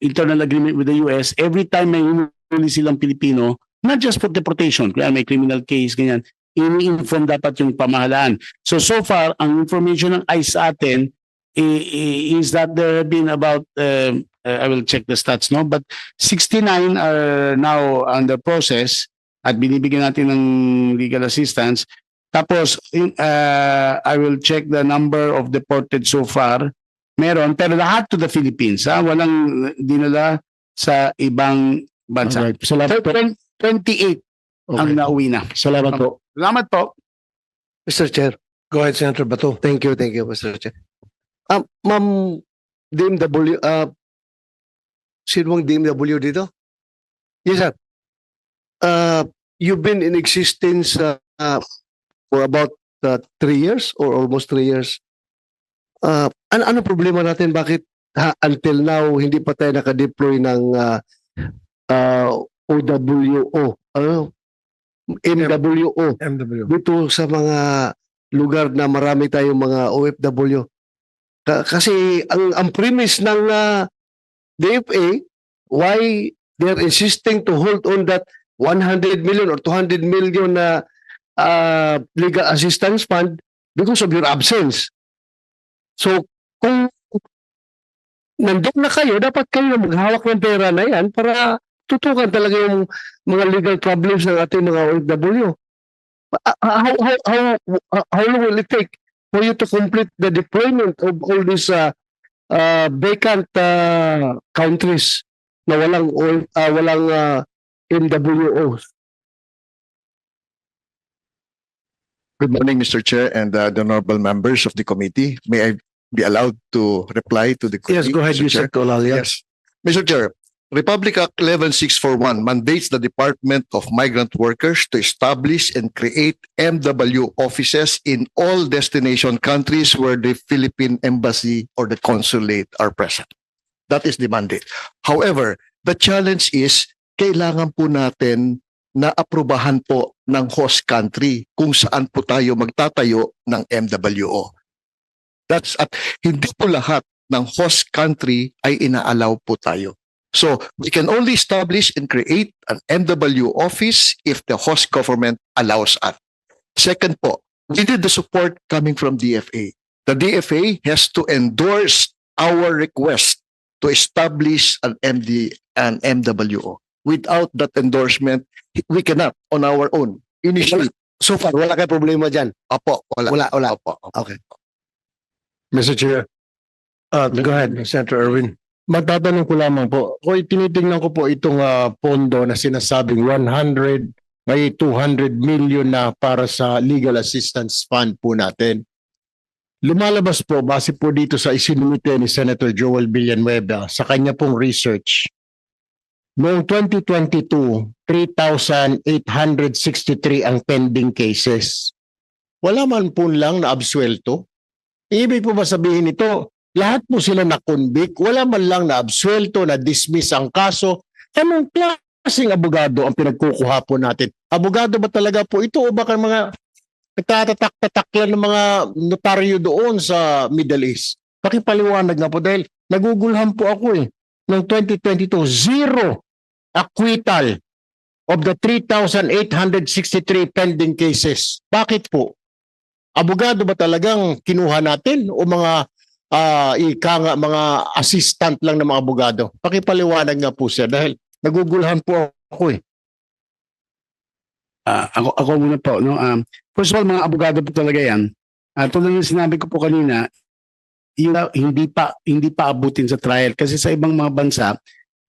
internal agreement with the US. Every time may huli silang Pilipino, not just for deportation, kaya may criminal case, ganyan, ini-inform dapat yung pamahalaan. So far, ang information ng ICE sa atin is that there have been about I will check the stats, no? But 69 are now under process at binibigyan natin ng legal assistance. Tapos, I will check the number of deported so far. Meron, pero lahat to the Philippines. Walang dinala sa ibang bansa. Alright. Salamat po. 28 ang nauwi na. Salamat po. Salamat po. Mr. Chair. Go ahead, Senator Bato. Thank you, Mr. Chair. Ma'am DMW, sinong DMW dito? Yes, sir. You've been in existence for about 3 years or almost 3 years. Ano problema natin? Bakit until now hindi pa tayo nakadeploy ng OWO? MWO. Dito sa mga lugar na marami tayong mga OFW. Kasi ang premise ng DFA, why they're insisting to hold on that 100 million or 200 million na legal assistance fund because of your absence. So, kung nandun na kayo, dapat kayo maghawak ng pera na yan para tutukan talaga yung mga legal problems ng ating mga OFW. How long will it take for you to complete the deployment of all these vacant countries na walang MWOs? Good morning, Mr. Chair, and the honorable members of the committee. May I be allowed to reply to the committee? Yes, go ahead, Mr. Colalia. Yes. Mr. Chair, Republic Act 11641 mandates the Department of Migrant Workers to establish and create MW offices in all destination countries where the Philippine Embassy or the consulate are present. That is the mandate. However, the challenge is kailangan po natin na aprubahan po ng host country kung saan po tayo magtatayo ng MWO. That's at hindi po lahat ng host country ay inaalaw po tayo. So we can only establish and create an MW office if the host government allows us. Second po, we need the support coming from DFA. The DFA has to endorse our request to establish an MWO. Without that endorsement, we cannot on our own initially. So far, wala kayong problema dyan. Opo, wala. Wala. Opo. Okay. Mr. Chair, Go ahead, Senator Erwin. magtatanong ko lamang po. Kung tinitingnan ko po itong pondo na sinasabing 100, may 200 million na para sa legal assistance fund po natin. Lumalabas po, base po dito sa isinumite ni Senator Joel Villanueva sa kanya pong research. Noong 2022, 3,863 ang pending cases. Wala man po lang na absuelto. Ibig po ba sabihin ito, lahat po sila na-convict, wala man lang na absuelto, na dismiss ang kaso. Anong klaseng abogado ang pinagkukuha po natin? Abogado ba talaga po ito o baka mga nagtatatak-tatak lang ng mga notaryo doon sa Middle East? Pakipaliwanag nga po dahil nagugulhan po ako Noong 2022, zero acquittal of the 3,863 pending cases. Bakit po? Abogado ba talagang kinuha natin o mga mga assistant lang ng mga abogado? Pakipaliwanag nga po siya dahil nagugulhan po ako Ako muna po. No? First of all, mga abogado po talaga yan. Tulad ng sinabi ko po kanina, hindi pa abutin sa trial. Kasi sa ibang mga bansa,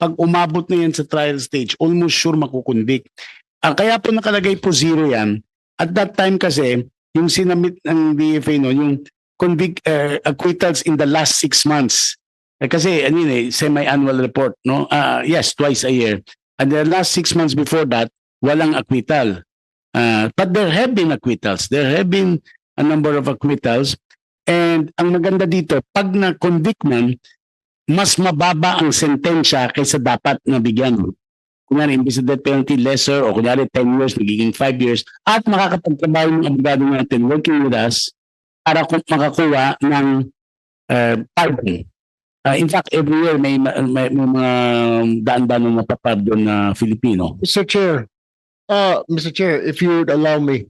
pag umabot na yan sa trial stage, almost sure makukonvict. Kaya po nakalagay po zero yan. At that time kasi, yung sinamit ng DFA, yung acquittals in the last 6 months. Kasi semi-annual report, no? Yes, twice a year. And the last 6 months before that, walang acquittal. But there have been acquittals. There have been a number of acquittals. And ang maganda dito, pag na-convict man, mas mababa ang sentensya kaysa dapat na bigyan. Kunyari, imbis na death penalty, lesser, o kunyari 10 years, magiging 5 years, at makakapagtrabaho ng abogado natin working with us para makakuha ng pardon. In fact, every year may mga daan-daan ng mapapardon na Filipino. Mr. Chair, if you would allow me,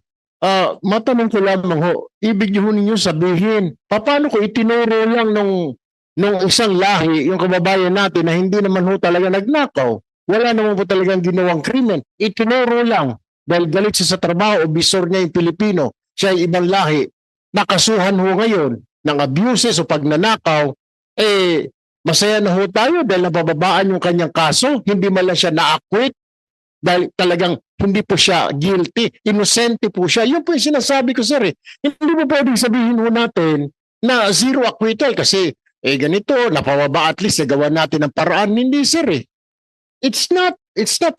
matanong ko lamang ibig niyo ninyo sabihin, paano ko itinuro lang nung isang lahi, yung kababayan natin na hindi naman talaga nagnakaw, wala naman po talagang ginawang krimen, itinuro lang dahil galit siya sa trabaho o bisor niya yung Pilipino, siya ay ibang lahi, nakasuhan ngayon ng abuses o pagnanakaw, masaya na tayo dahil nabababaan yung kanyang kaso, hindi man lang siya na-acquit, dahil talagang hindi po siya guilty, inosente po siya. Yun po yung sinasabi ko, sir. Hindi mo pwedeng sabihin natin na zero acquittal kasi ganito, napawaba at least nagawa natin ang paraan. Hindi, sir. It's not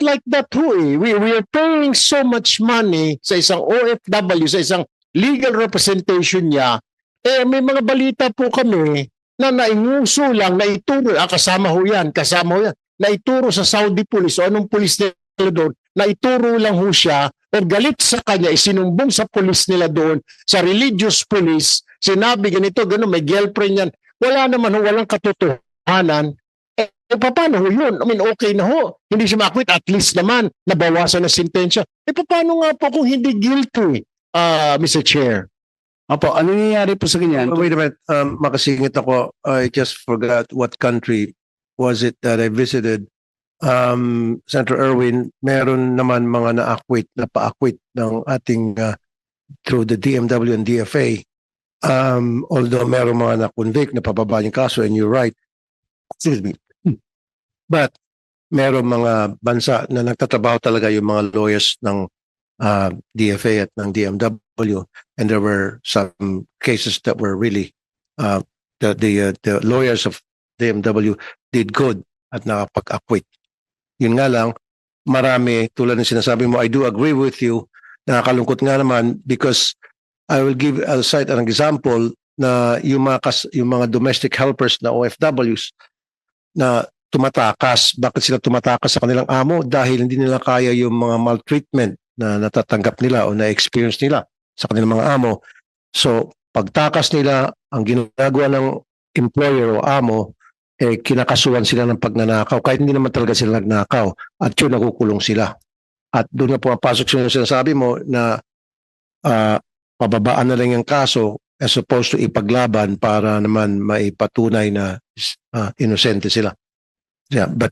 like that We are paying so much money sa isang OFW, sa isang legal representation niya. May mga balita po kami na nainguso lang, na ituro, kasama ho yan, na ituro sa Saudi police o anong police nila doon, na ituro lang ho siya o galit sa kanya, isinumbong sa police nila doon, sa religious police, sinabi ganito, may girlfriend yan. Wala naman walang katotohanan. Paano yun? Okay na hindi siya makwit, at least naman, nabawasan na sentensya. Paano nga po kung hindi guilty, Mr. Chair? Opo, ano nangyayari po sa ganyan? Wait a minute, makasingit ako. I just forgot what country was it that I visited. Senator Erwin, meron naman mga na-pa-acquit ng ating through the DMW and DFA. Although meron mga na-convict, napababa yung kaso, and you're right. Excuse me. But meron mga bansa na nagtatrabaho talaga yung mga lawyers ng DFA at ng DMW, and there were some cases that were really the lawyers of DMW did good at nakapag-acquit. Yun nga lang, marami, tulad ng sinasabi mo, I do agree with you, nakakalungkot nga naman because I'll cite an example na yung mga domestic helpers na OFWs, na tumatakas. Bakit sila tumatakas sa kanilang amo? Dahil hindi nila kaya yung mga maltreatment na natatanggap nila o na-experience nila sa kanilang mga amo. So, pagtakas nila, ang ginagawa ng employer o amo, kinakasuhan sila ng pagnanakaw kahit hindi naman talaga sila nagnakaw at yun nakukulong sila. At doon na pumapasok sa sinasabi mo na pababaan na lang yung kaso as opposed to ipaglaban para naman maipatunay na inosente sila. Yeah, but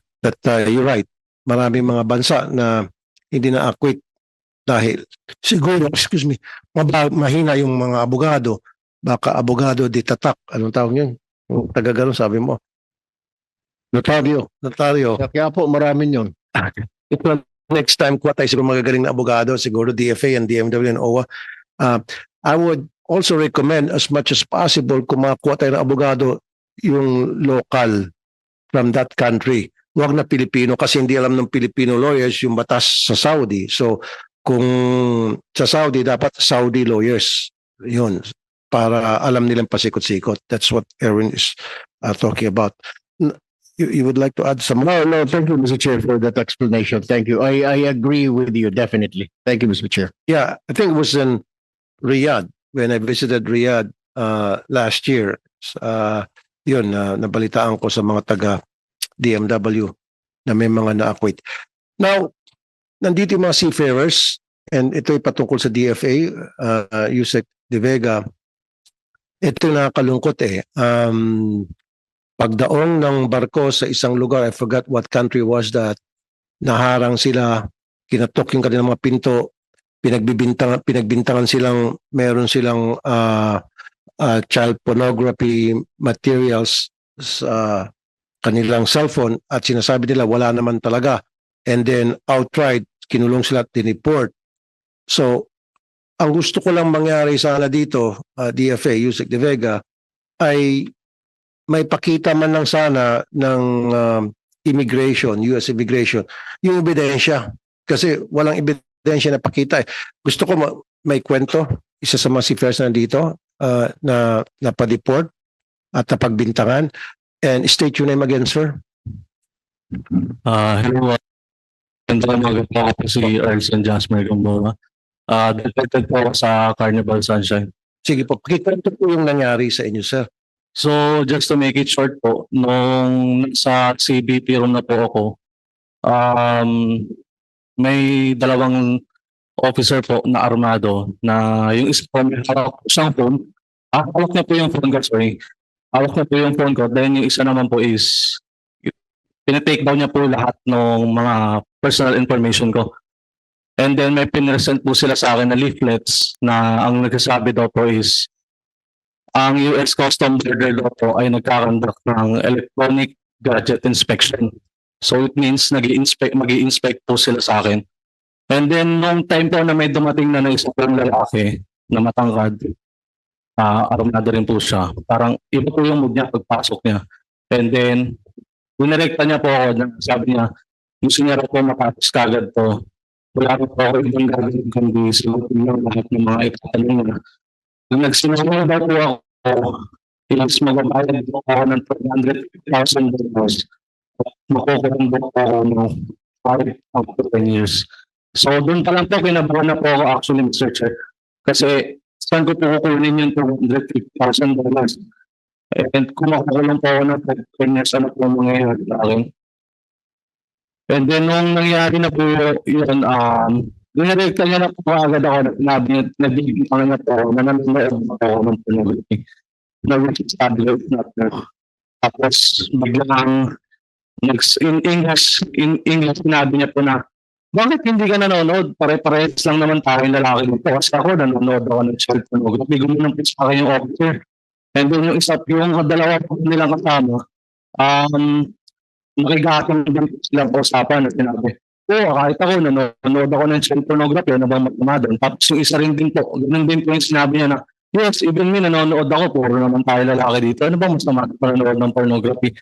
you're right. Maraming mga bansa na hindi na-acquit dahil siguro, mahina yung mga abogado. Baka abogado ditatak. Anong tawag yun? Yung taga-ganon sabi mo. Notaryo. Kaya po maraming yun. Ito next time kuha tayo siguro magagaling na abogado, siguro DFA and DMW and OWA. I would also recommend as much as possible kung makakuha tayo ng abogado yung local from that country. Huwag na Pilipino kasi hindi alam ng Filipino lawyers yung batas sa Saudi. So kung sa Saudi, dapat Saudi lawyers. Yun. Para alam nilang pasikot-sikot. That's what Erwin is talking about. You would like to add some? No, thank you, Mr. Chair, for that explanation. Thank you. I agree with you, definitely. Thank you, Mr. Chair. Yeah, I think it was in Riyadh when I visited Riyadh last year. Yun, nabalitaan ko sa mga taga DMW na may mga na-acquit. Now, nandito yung mga seafarers and ito ay patungkol sa DFA, Yusek De Vega. Ito nakakalungkot pagdaong ng barko sa isang lugar, I forgot what country was that, naharang sila, kinatok yung kanilang mga pinto, pinagbintangan silang, meron silang child pornography materials sa kanilang cellphone at sinasabi nila wala naman talaga. And then outright, kinulong sila at dineport. So, ang gusto ko lang mangyari sana dito, DFA, Yusek De Vega, ay may pakita man lang sana ng immigration, US immigration, yung ebidensya. Kasi walang ebidensya na pakita. Gusto ko may kwento, isa sa mga seafarers na dito na napadeport at napagbintangan. And state your name again, sir. Hello. Magandang umaga po si Arlson Jasmer Gamboa. Detected po ako sa Carnival Sunshine. Sige po, pakikwento po yung nangyari sa inyo, sir. So, just to make it short po, nung sa CBP room na po ako, may dalawang officer po na armado na yung isa po may harap siyang phone. Hawak na po yung phone ko, sorry. Hawak na po yung phone ko. Then yung isa naman po is pinatake down niya po lahat ng mga personal information ko. And then may pinresent po sila sa akin na leaflets na ang nagsasabi daw po is ang US Customs Border daw po ay nagkakandak ng electronic gadget inspection. So it means mag-i-inspect po sila sa akin. And then nung time po na may dumating na isang lalaki na matangkad, armado rin po siya. Parang iba po yung mood niya pagpasok niya. And then, dinirekta niya po ako na sabi niya, gusto niya po makapos kagad to. Wala po ako ibang gagawin kundi sinutin niya lahat ng mga itatanong niya. Nung nagsinusunod daw po ako, ilang magabayad po ako ng $300,000. Makukulong po ako ng 5 to 10 years. So doon pa lang po kinabahan na po ako actually, Mr. Chair. Kasi saan ko po kukunin yung $250,000? And kung makukulong po ako ng 10 years, ano po mangyayari sa akin? And then nung nangyari na po yun, dinirekta niya na po agad ako na nabibigyan na po ako na nanonood ako ng pornography. Na which is tablet not there. Tapos biglang in English sinabi niya po na, bakit hindi ka nanonood? Pare-parehas lang naman tayong lalaki dito. Kasi ako nanonood ako ng child pornography. Gumunong po sa akin yung officer. And then yung dalawa po nilang kasama, nakigatong din silang usapan at sinabi, kahit ako nanonood ako ng child pornography, ano bang magmama doon? Tapos yung isa rin din po, ganun din po yung sinabi niya na, yes, even me nanonood ako, puro naman tayo lalaki dito. Ano bang mas naman panonood ng pornography?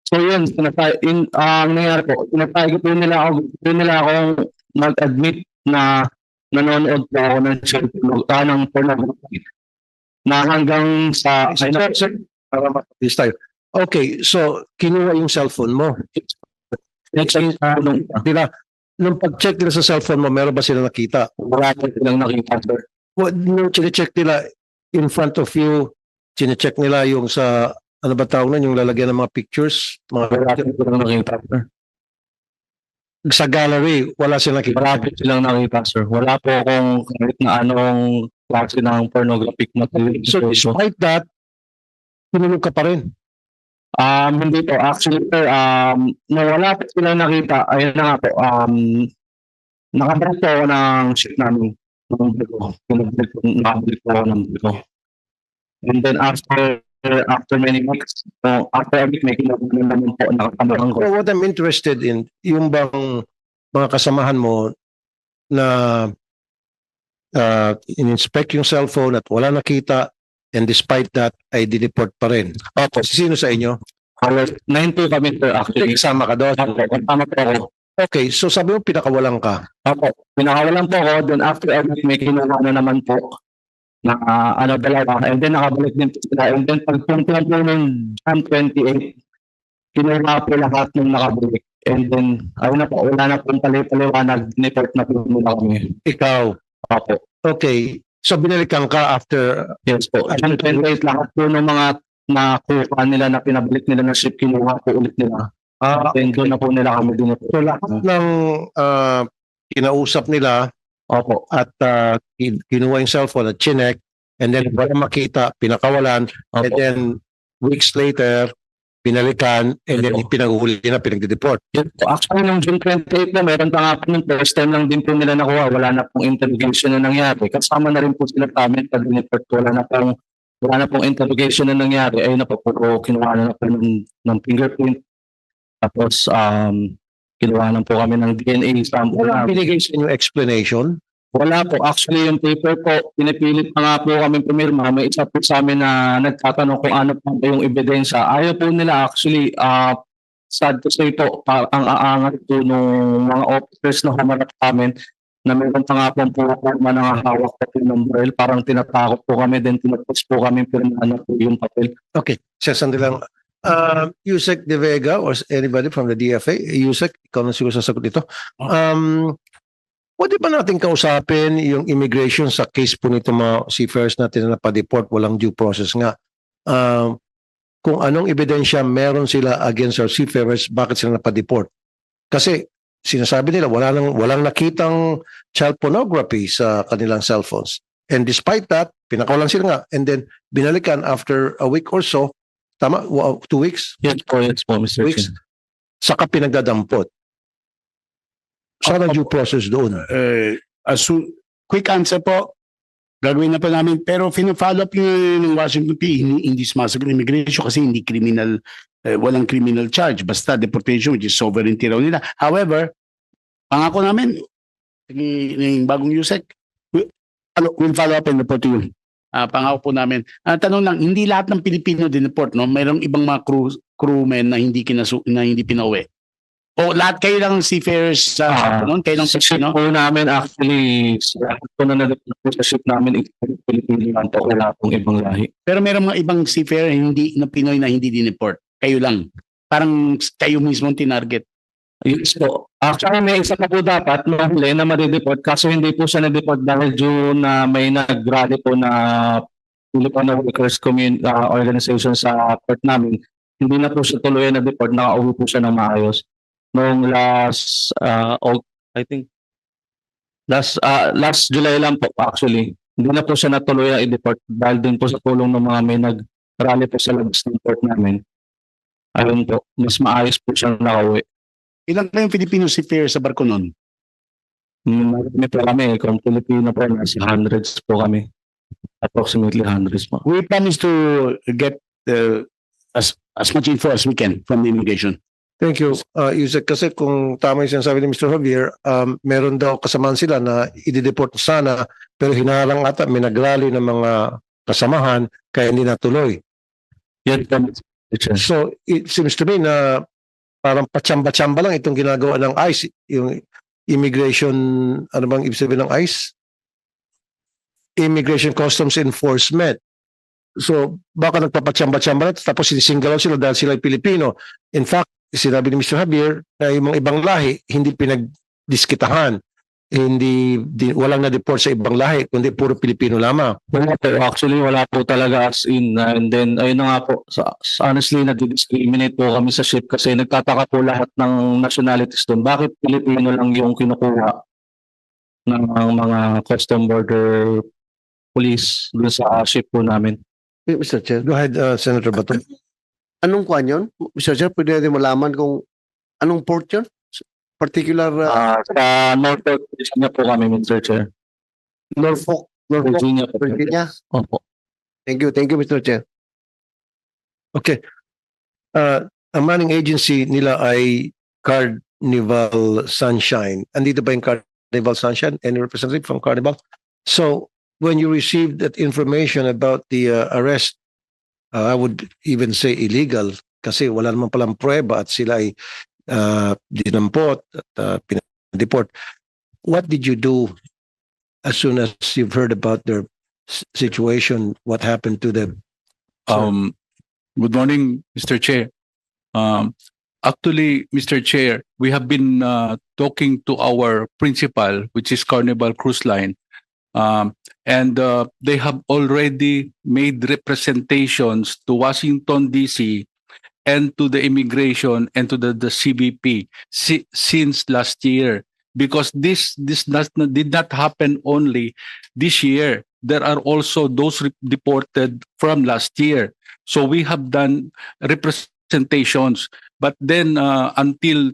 So yun, nangyayari po, pinatay ko nila ako mag-admit na nanonood po ako ng child pornography. Na hanggang sa... Sir, para matatis tayo. Okay, so kinuha yung cellphone mo. Next time, Nung pag-check nila sa cellphone mo, meron ba sila nakita? wala po silang nakita, sir. Nung chine-check nila in front of you, chine-check nila yung sa, ano ba tawag nun, yung lalagyan ng mga pictures, Wala mga po silang nakita, sir. sa gallery, wala silang Wala nakita. po silang nakita, sir. Wala po akong kahit na anong klase ng pornographic material. So despite that, tinulog ka pa rin. Hindi po. Actually, sir, wala po silang nakita. Ayun na nga po. Nakabalik po ako ng ship namin. Nakabalik po ako ng ko. And then after many weeks, after a week, may kinukunan naman po nakatamaan ko. So what I'm interested in, yung bang mga kasamahan mo na in-inspect yung cellphone at wala nakita, and despite that, ay dineport pa rin. Opo. Sino sa inyo? 9 po kami, sir, actually. Kasama ka doon? Opo, kasama po ako. Okay, so sabi mo pinakawalan ka. Opo, pinakawalan po ako. Then after a week, may kinuha na naman po na dalawa. And then nakabalik din po sila. And then pagpuntuan po ng Jan 28, kinuha po lahat ng nakabalik. And then, ayun na po, wala na pong paliwanag, report na po muna kami. Ikaw. Opo. Okay, so binalikan ka after. Yes po. Jan 28, lahat po ng mga nakuha nila na pinabalik nila na ship, kinuha po ulit nila. And doon na po nila kami din. So lahat ng kinausap nila, opo, at kinuha yung cellphone at chinek, and then wala makita, pinakawalan, and then weeks later, pinalikan, and then pinaghuli na, pinagdideport. Yes po. Actually, nung June 28 na, meron pa nga po nung first time lang din po nila nakuha. Wala na pong interrogation na nangyari. Kasama na rin po sila kami pag dineport. Wala na pong interrogation na nangyari. Ayun na po, kinuha na po ng fingerprint. Tapos, kinuha na po kami ng DNA sample. Wala binigay sa inyo explanation? Wala po. Actually, yung paper po, pinipilit pa nga po kami pumirma. May isa po sa amin na nagtatanong kung ano pa yung ebidensya. Ayaw po nila actually, sad to say po, ang aangat po nung mga officers na humarap sa amin na meron pa nga pong pumakurma na hawak po ng baril. Parang tinatakot po kami, then tinapos po kami pirmahan po yung papel. Okay, sandali lang. Yusek De Vega or anybody from the DFA? Yusek, ikaw na siguro sasagot dito. Pwede ba natin kausapin yung immigration sa case po nito mga seafarers natin na napadeport, walang due process nga. Kung anong ebidensya meron sila against our seafarers, bakit sila napadeport? Kasi sinasabi nila walang nakitang child pornography sa kanilang cellphones. And despite that, pinakawalan sila nga. And then binalikan after a week or so, tama? 2 weeks? Yes po, Mr. Weeks. Saka pinagdadampot. Saan ang due process doon? Quick answer po, gagawin na po namin. Pero follow up yung ng Washington PA, hindi sumasagot ng immigration kasi hindi criminal, walang criminal charge. Basta deportation, which is sovereignty raw nila. However, pangako namin, yung bagong USEC, we'll follow up and report to you. Pangako po namin. Tanong lang, hindi lahat ng Pilipino dineport, no? Mayroong ibang mga crewmen na hindi pinauwi. O lahat kayo lang seafarers sa noon, kayo lang sa ship po namin actually, sa lahat po na nalipot po sa ship namin, Pilipino lang po, wala pong ibang lahi. Pero meron mga ibang seafarer na Pinoy na hindi dineport. Kayo lang. Parang kayo mismo tinarget. Yes po. Actually, may isa pa po dapat mahuli na ma-deport kaso hindi po siya na-deport dahil due na may nag-rally po na Filipino Workers Organization sa port namin. Hindi na po siya tuloy na-deport, nakauwi po siya ng maayos. Noong last July lang po actually. Hindi na po siya natuloy na i-deport dahil din po sa tulong ng mga may nag-rally po sa labas ng port namin. Ayun po, mas maayos po siya nakauwi. Ilang kayong Filipino seafarers sa barko noon? Marami po kami. Kung Filipino po, nasa hundreds po kami. Approximately hundreds po. We promise to get as much info as we can from the immigration. Thank you, Yusek. Kasi kung tama yung sinasabi ni Mr. Javier, meron daw kasamaan sila na i-deport sana pero hinarang ata, may nagrally ng mga kasamahan kaya hindi natuloy. Yan po. So, it seems to me na parang patsamba-tsamba lang itong ginagawa ng ICE, yung immigration, ano bang ibig sabihin ng ICE? Immigration Customs Enforcement. So baka nagpapatsamba-tsamba na tapos sinisingalaw sila dahil sila ay Pilipino. In fact, sinabi ni Mr. Javier na yung mga ibang lahi hindi pinagdiskitahan. Walang na-deport sa ibang lahi, kundi puro Pilipino lamang. Wala po. Actually, wala po talaga as in. And then, ayun na nga po, honestly, nag-discriminate po kami sa ship kasi nagtataka po lahat ng nationalities doon. Bakit Pilipino lang yung kinukuha ng mga custom border police doon sa ship po namin? Mr. Chair. Go ahead, Senator Bato. Anong kwan yun? Mr. Chair, pwede natin malaman kung anong port yun? Particular Sa Norfolk, Virginia po kami, Mr. Chair. Norfolk, Virginia po. Virginia. Opo. Thank you, Mr. Chair. Okay. Ang manning agency nila ay Carnival Sunshine. Andito ba yung Carnival Sunshine? Any representative from Carnival? So, when you received that information about the arrest, I would even say illegal kasi wala naman palang prueba at sila ay dinampot at pinadeport. What did you do as soon as you've heard about their situation? What happened to them? Good morning, Mr. Chair. Actually, Mr. Chair, we have been talking to our principal, which is Carnival Cruise Line, and they have already made representations to Washington, D.C., and to the immigration and to the CBP since last year, because this did not happen only this year. There are also those deported from last year. So we have done representations, but then until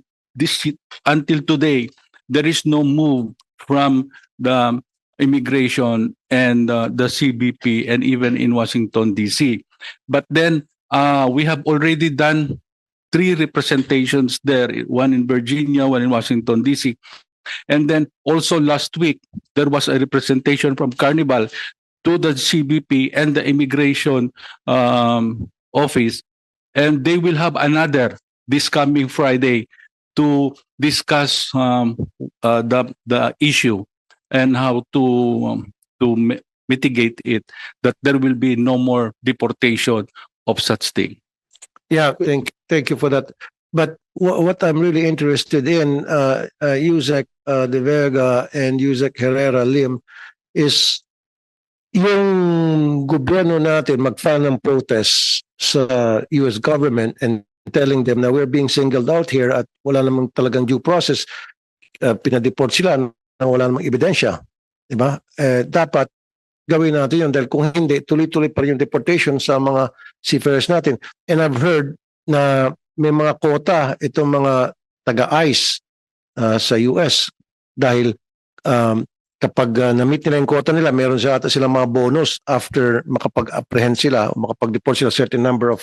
today, there is no move from the immigration and the CBP and even in Washington, D.C. But then we have already done 3 representations there, one in Virginia, one in Washington, D.C. And then also last week, there was a representation from Carnival to the CBP and the immigration office. And they will have another this coming Friday to discuss the issue and how to mitigate it, that there will be no more deportation of such thing. Yeah, thank you for that. But what I'm really interested in, Yusek De Vega and Yusek Herrera Lim, is yung gobyerno natin mag-file ng protest sa US government and telling them na we're being singled out here at wala namang talagang due process, pinadeport sila na wala namang ebidensya. Diba? Dapat gawin natin yun dahil kung hindi, tuloy-tuloy pa rin yung deportation sa mga seafarers natin. And I've heard na may mga quota itong mga taga-ICE sa US dahil kapag na-meet nila yung quota nila, meron silang mga bonus after makapag-apprehend sila o makapag-deport sila certain number of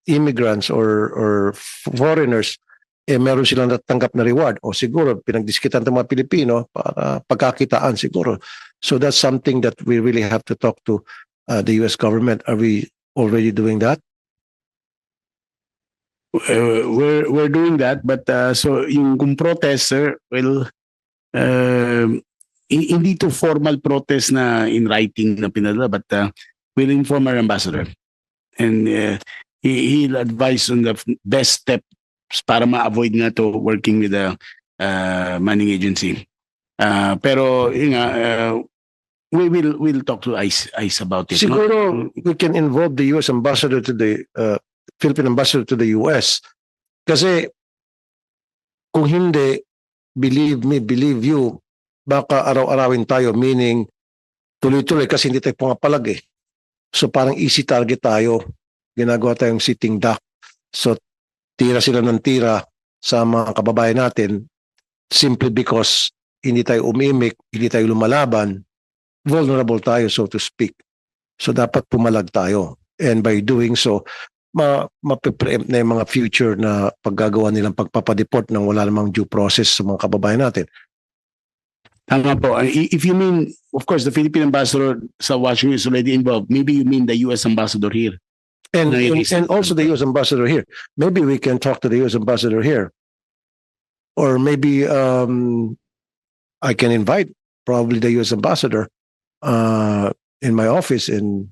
immigrants or foreigners, meron silang natanggap na reward o siguro pinagdiskitan ng mga Pilipino para pagkakitaan siguro. So that's something that we really have to talk to the US government. Are we already doing that? We're doing that, but so yung kung protest, sir, well, hindi to formal protest na in writing na pinadala, but we'll inform our ambassador and he'll advise on the best steps para ma-avoid nga to working with the manning agency. Pero yun nga, we'll talk to ICE about it. Siguro we can involve the US ambassador to the Philippine ambassador to the US. Kasi kung hindi, believe me, believe you, baka araw-arawin tayo, meaning tuloy-tuloy kasi hindi tayo pumapalag eh. So parang easy target tayo. Ginagawa tayong sitting duck. So tira sila ng tira sa mga kababayan natin simply because hindi tayo umimik, hindi tayo lumalaban, vulnerable tayo so to speak. So dapat pumalag tayo. And by doing so, mapipreempt na yung mga future na paggagawa nilang pagpapadeport ng wala namang due process sa mga kababayan natin. Tama po. If you mean, of course, the Philippine ambassador sa Washington is already involved. Maybe you mean the US ambassador here. And also the US ambassador here. Maybe we can talk to the US ambassador here. Or maybe I can invite probably the US ambassador in my office and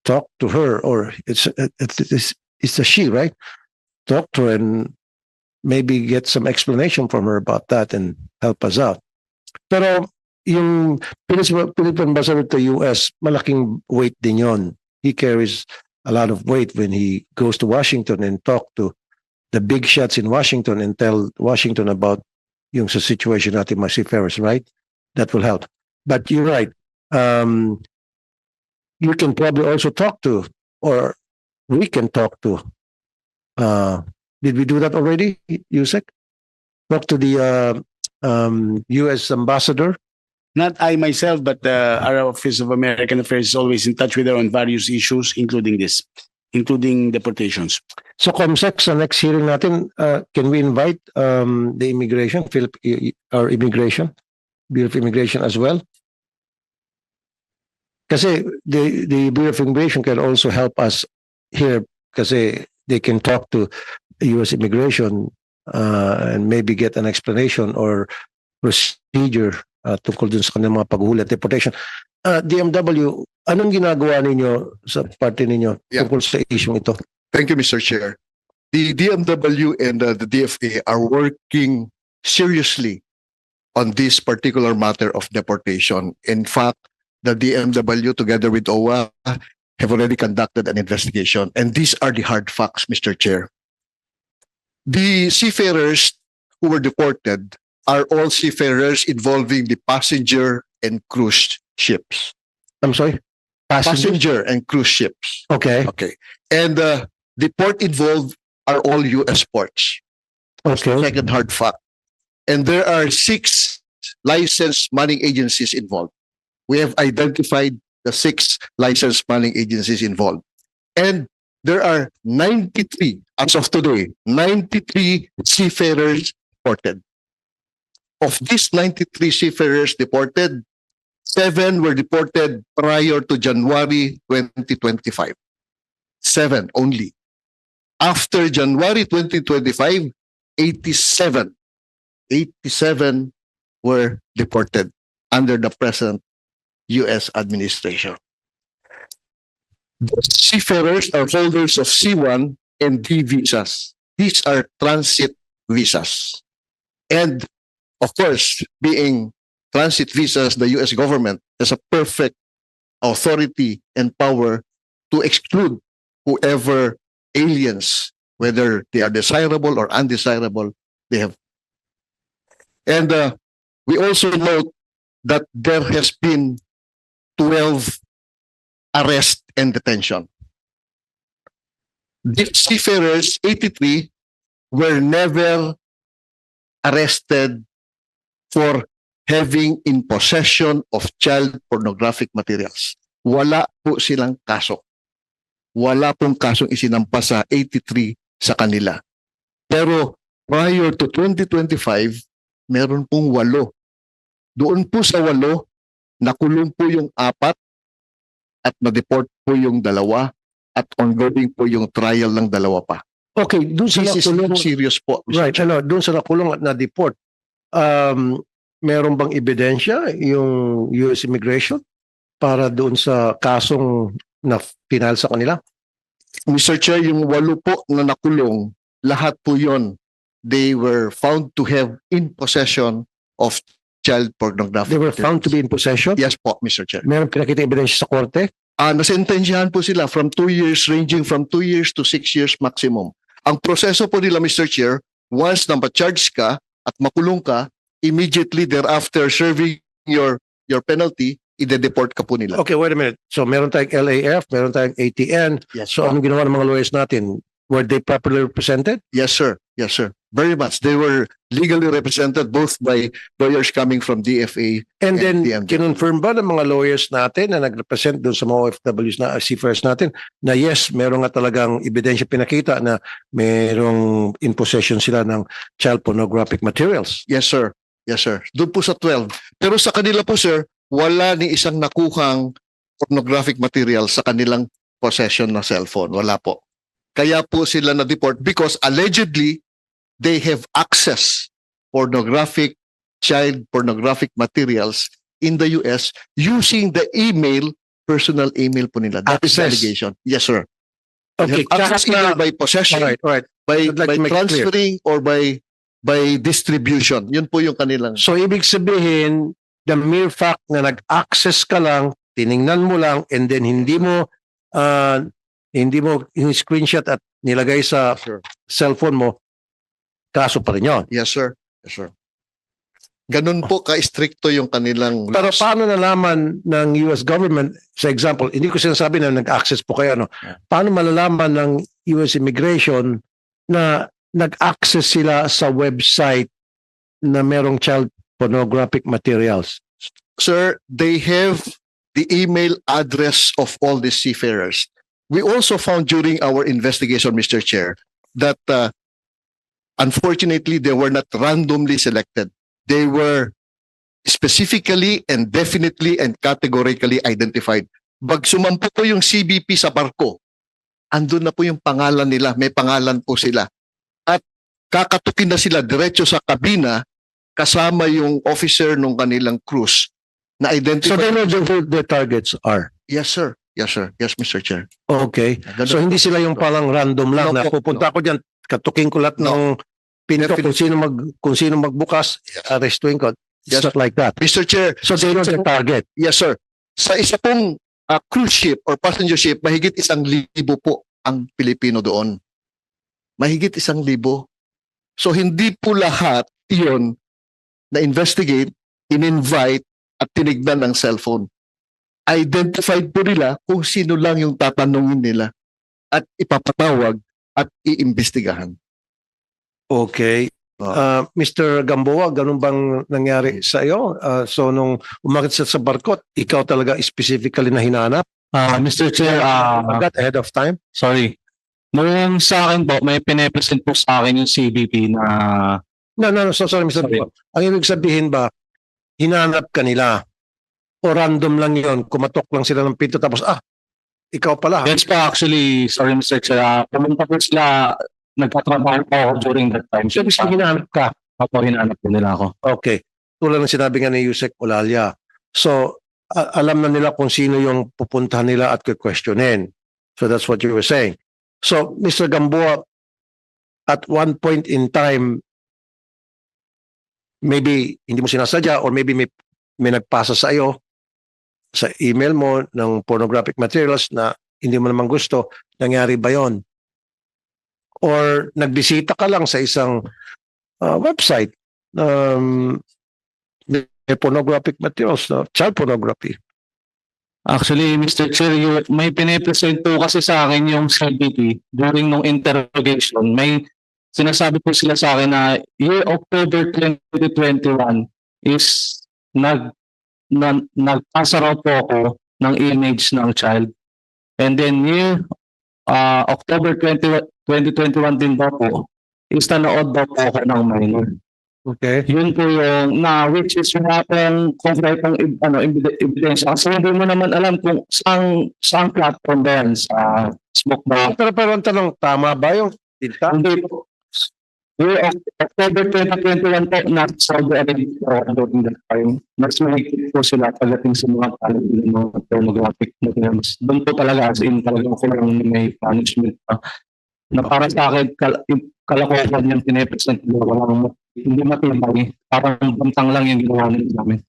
talk to her, or it's a she, right? Talk to her and maybe get some explanation from her about that and help us out. Pero yung Philippine ambassador to US, malaking weight din yon. He carries a lot of weight when he goes to Washington and talk to the big shots in Washington and tell Washington about yung sa situation natin mga seafarers, right? That will help. But you're right. You can probably also talk to, or we can talk to, did we do that already, Yusek? Talk to the U.S. ambassador? Not I myself, but our Office of American Affairs is always in touch with her on various issues, including this, including deportations. So, COMSEC, sa next hearing natin, can we invite the immigration, or immigration, Bureau of Immigration as well? Kasi the Bureau of Immigration can also help us here kasi they can talk to U.S. Immigration and maybe get an explanation or procedure tungkol dun sa kanilang mga paghuli at deportation. DMW, anong ginagawa ninyo sa parte ninyo tungkol sa issue ito? Thank you, Mr. Chair. The DMW and the DFA are working seriously on this particular matter of deportation. In fact, the DMW together with OWA have already conducted an investigation. And these are the hard facts, Mr. Chair. The seafarers who were deported are all seafarers involving the passenger and cruise ships. I'm sorry? Passenger and cruise ships. Okay. Okay. And the port involved are all U.S. ports. Okay. Second hard fact. And there are 6 licensed manning agencies involved. We have identified the 6 licensed manning agencies involved. And there are 93, as of today, 93 seafarers deported. Of these 93 seafarers deported, 7 were deported prior to January 2025. 7 only. After January 2025, 87 were deported under the present U.S. administration. The seafarers are holders of C1 and D visas. These are transit visas. And of course, being transit visas, the U.S. government has a perfect authority and power to exclude whoever aliens, whether they are desirable or undesirable, they have. And we also note that there has been 12 arrest and detention. The seafarers, 83, were never arrested for having in possession of child pornographic materials. Wala po silang kaso. Wala pong kasong isinampa sa 83 sa kanila. Pero prior to 2025, meron pong 8. Doon po sa 8, nakulong po yung 4 at na-deport po yung 2 at ongoing po yung trial ng 2 pa. Okay, doon sa This is nakulong, serious po. Mr. right, doon sa nakulong at na-deport, meron bang ebidensya yung US Immigration para doon sa kasong na pinal sa kanila? Mr. Chair, yung 8 po na nakulong, lahat po yon, they were found to have in possession of child pornography. They were found to be in possession? Yes po, Mr. Chair. Meron pinakita ebidensya sa korte? Nasentensyahan po sila from 2 years, ranging from 2 years to 6 years maximum. Ang proseso po nila, Mr. Chair, once na ma-charge ka at makulong ka, immediately thereafter serving your penalty, ide-deport ka po nila. Okay, wait a minute. So meron tayong LAF, meron tayong ATN. Yes, So po. anong ginawa ng mga lawyers natin? Were they properly represented? Yes, sir. Yes, sir. Very much. They were legally represented both by lawyers coming from DFA And then, DMW. kinonfirm ba ng mga lawyers natin na nag-represent doon sa mga OFWs na seafarers natin na yes, meron nga talagang ebidensya pinakita na merong in possession sila ng child pornographic materials? Yes, sir. Yes, sir. Doon po sa 12. Pero sa kanila po, sir, wala ni isang nakuhang pornographic material sa kanilang possession na cellphone. Wala po. Kaya po sila na-deport because allegedly, they have access child pornographic materials in the US using the email personal email po nila. That is the Access. allegation. Yes, sir. Okay, They have access kahit na- either by possession, All right. by, I'd like by to make it clear. transferring, or by distribution. Yun po yung kanilang. So ibig sabihin, the mere fact na nag-access ka lang, tiningnan mo lang, and then hindi mo screenshot at nilagay sa Sure. cellphone mo, kaso pa rin yun. Yes, sir. Yes, sir. Ganun po ka-stricto yung kanilang Pero laws. paano nalaman ng US government, sa example, hindi ko sinasabi na nag-access po kayo, no? Paano malalaman ng US Immigration na nag-access sila sa website na merong child pornographic materials? Sir, they have the email address of all the seafarers. We also found during our investigation, Mr. Chair, that unfortunately they were not randomly selected. They were specifically and definitely and categorically identified. Pag sumampo po yung CBP sa barko, andun na po yung pangalan nila, may pangalan po sila. At kakatukin na sila diretso sa kabina kasama yung officer ng kanilang cruise na identify. So they know who the targets are. Yes, sir. Yes, sir. Yes, Mr. Chair. Okay. So hindi sila yung palang random lang No na po, pupunta ako diyan, katukin ko lahat ng pinto kung sino magbukas, arrestuin ko. It's Yes. not like that. Mr. Chair. So they know the target. Yes, sir. Sa isa pong cruise ship or passenger ship, mahigit 1,000 po ang Pilipino doon. Mahigit 1,000. So hindi po lahat iyon na investigate, in-invite at tinignan ng cellphone. Identified po nila kung sino lang yung tatanungin nila at ipapatawag at iimbestigahan. Okay. Mr. Gamboa, ganun bang nangyari sa iyo? So nung umakit sa barko, ikaw talaga specifically na hinanap? Mr. Chair, Agad ahead of time? sorry. Nung sa akin po, may pinepresent po sa akin yung CBP na No, so sorry Mr. Sorry. Gamboa. Ang ibig sabihin ba, hinanap ka nila o random lang yon, kumatok lang sila ng pinto tapos ikaw pala. Yes pa actually, sorry Mr. Chair, pumunta po sila, nagtatrabaho po ako during that time. So ibig sabihin, hinanap ka. Ako, hinanap po nila ako. Okay. Tulad ng sinabi nga ni Yusek Olalia. So, alam na nila kung sino yung pupuntahan nila at questionin. So, that's what you were saying. So, Mr. Gamboa, at one point in time, maybe hindi mo sinasadya or maybe may nagpasa sa iyo sa email mo ng pornographic materials na hindi mo naman gusto. Nangyari ba yon? Or nagbisita ka lang sa isang website may pornographic materials, child pornography. Actually, Mr. Chair, may pinipresent po kasi sa akin yung CBP during nung interrogation. May sinasabi po sila sa akin na year October 2021 is nagpasa raw po ako ng image ng child. And then year October 2021 din daw po is nanood daw po ako ng minor. Okay. Yun po yung which is wala pong konkretong ebidensya. Kasi hindi mo naman alam kung saan platform ba yan, sa smoke ba. Pero ang tanong, tama ba yung tinta? Hindi po. Year October 2021 po, not Saudi Arabia during that time. Mas mahigit po sila pagdating sa mga pornographic materials. Doon po talaga as in talagang kulang may punishment pa. Na para sa akin, kalakohan yung pinipresent nila. Walang hindi matibay. Parang bantang lang yung ginawa nila namin.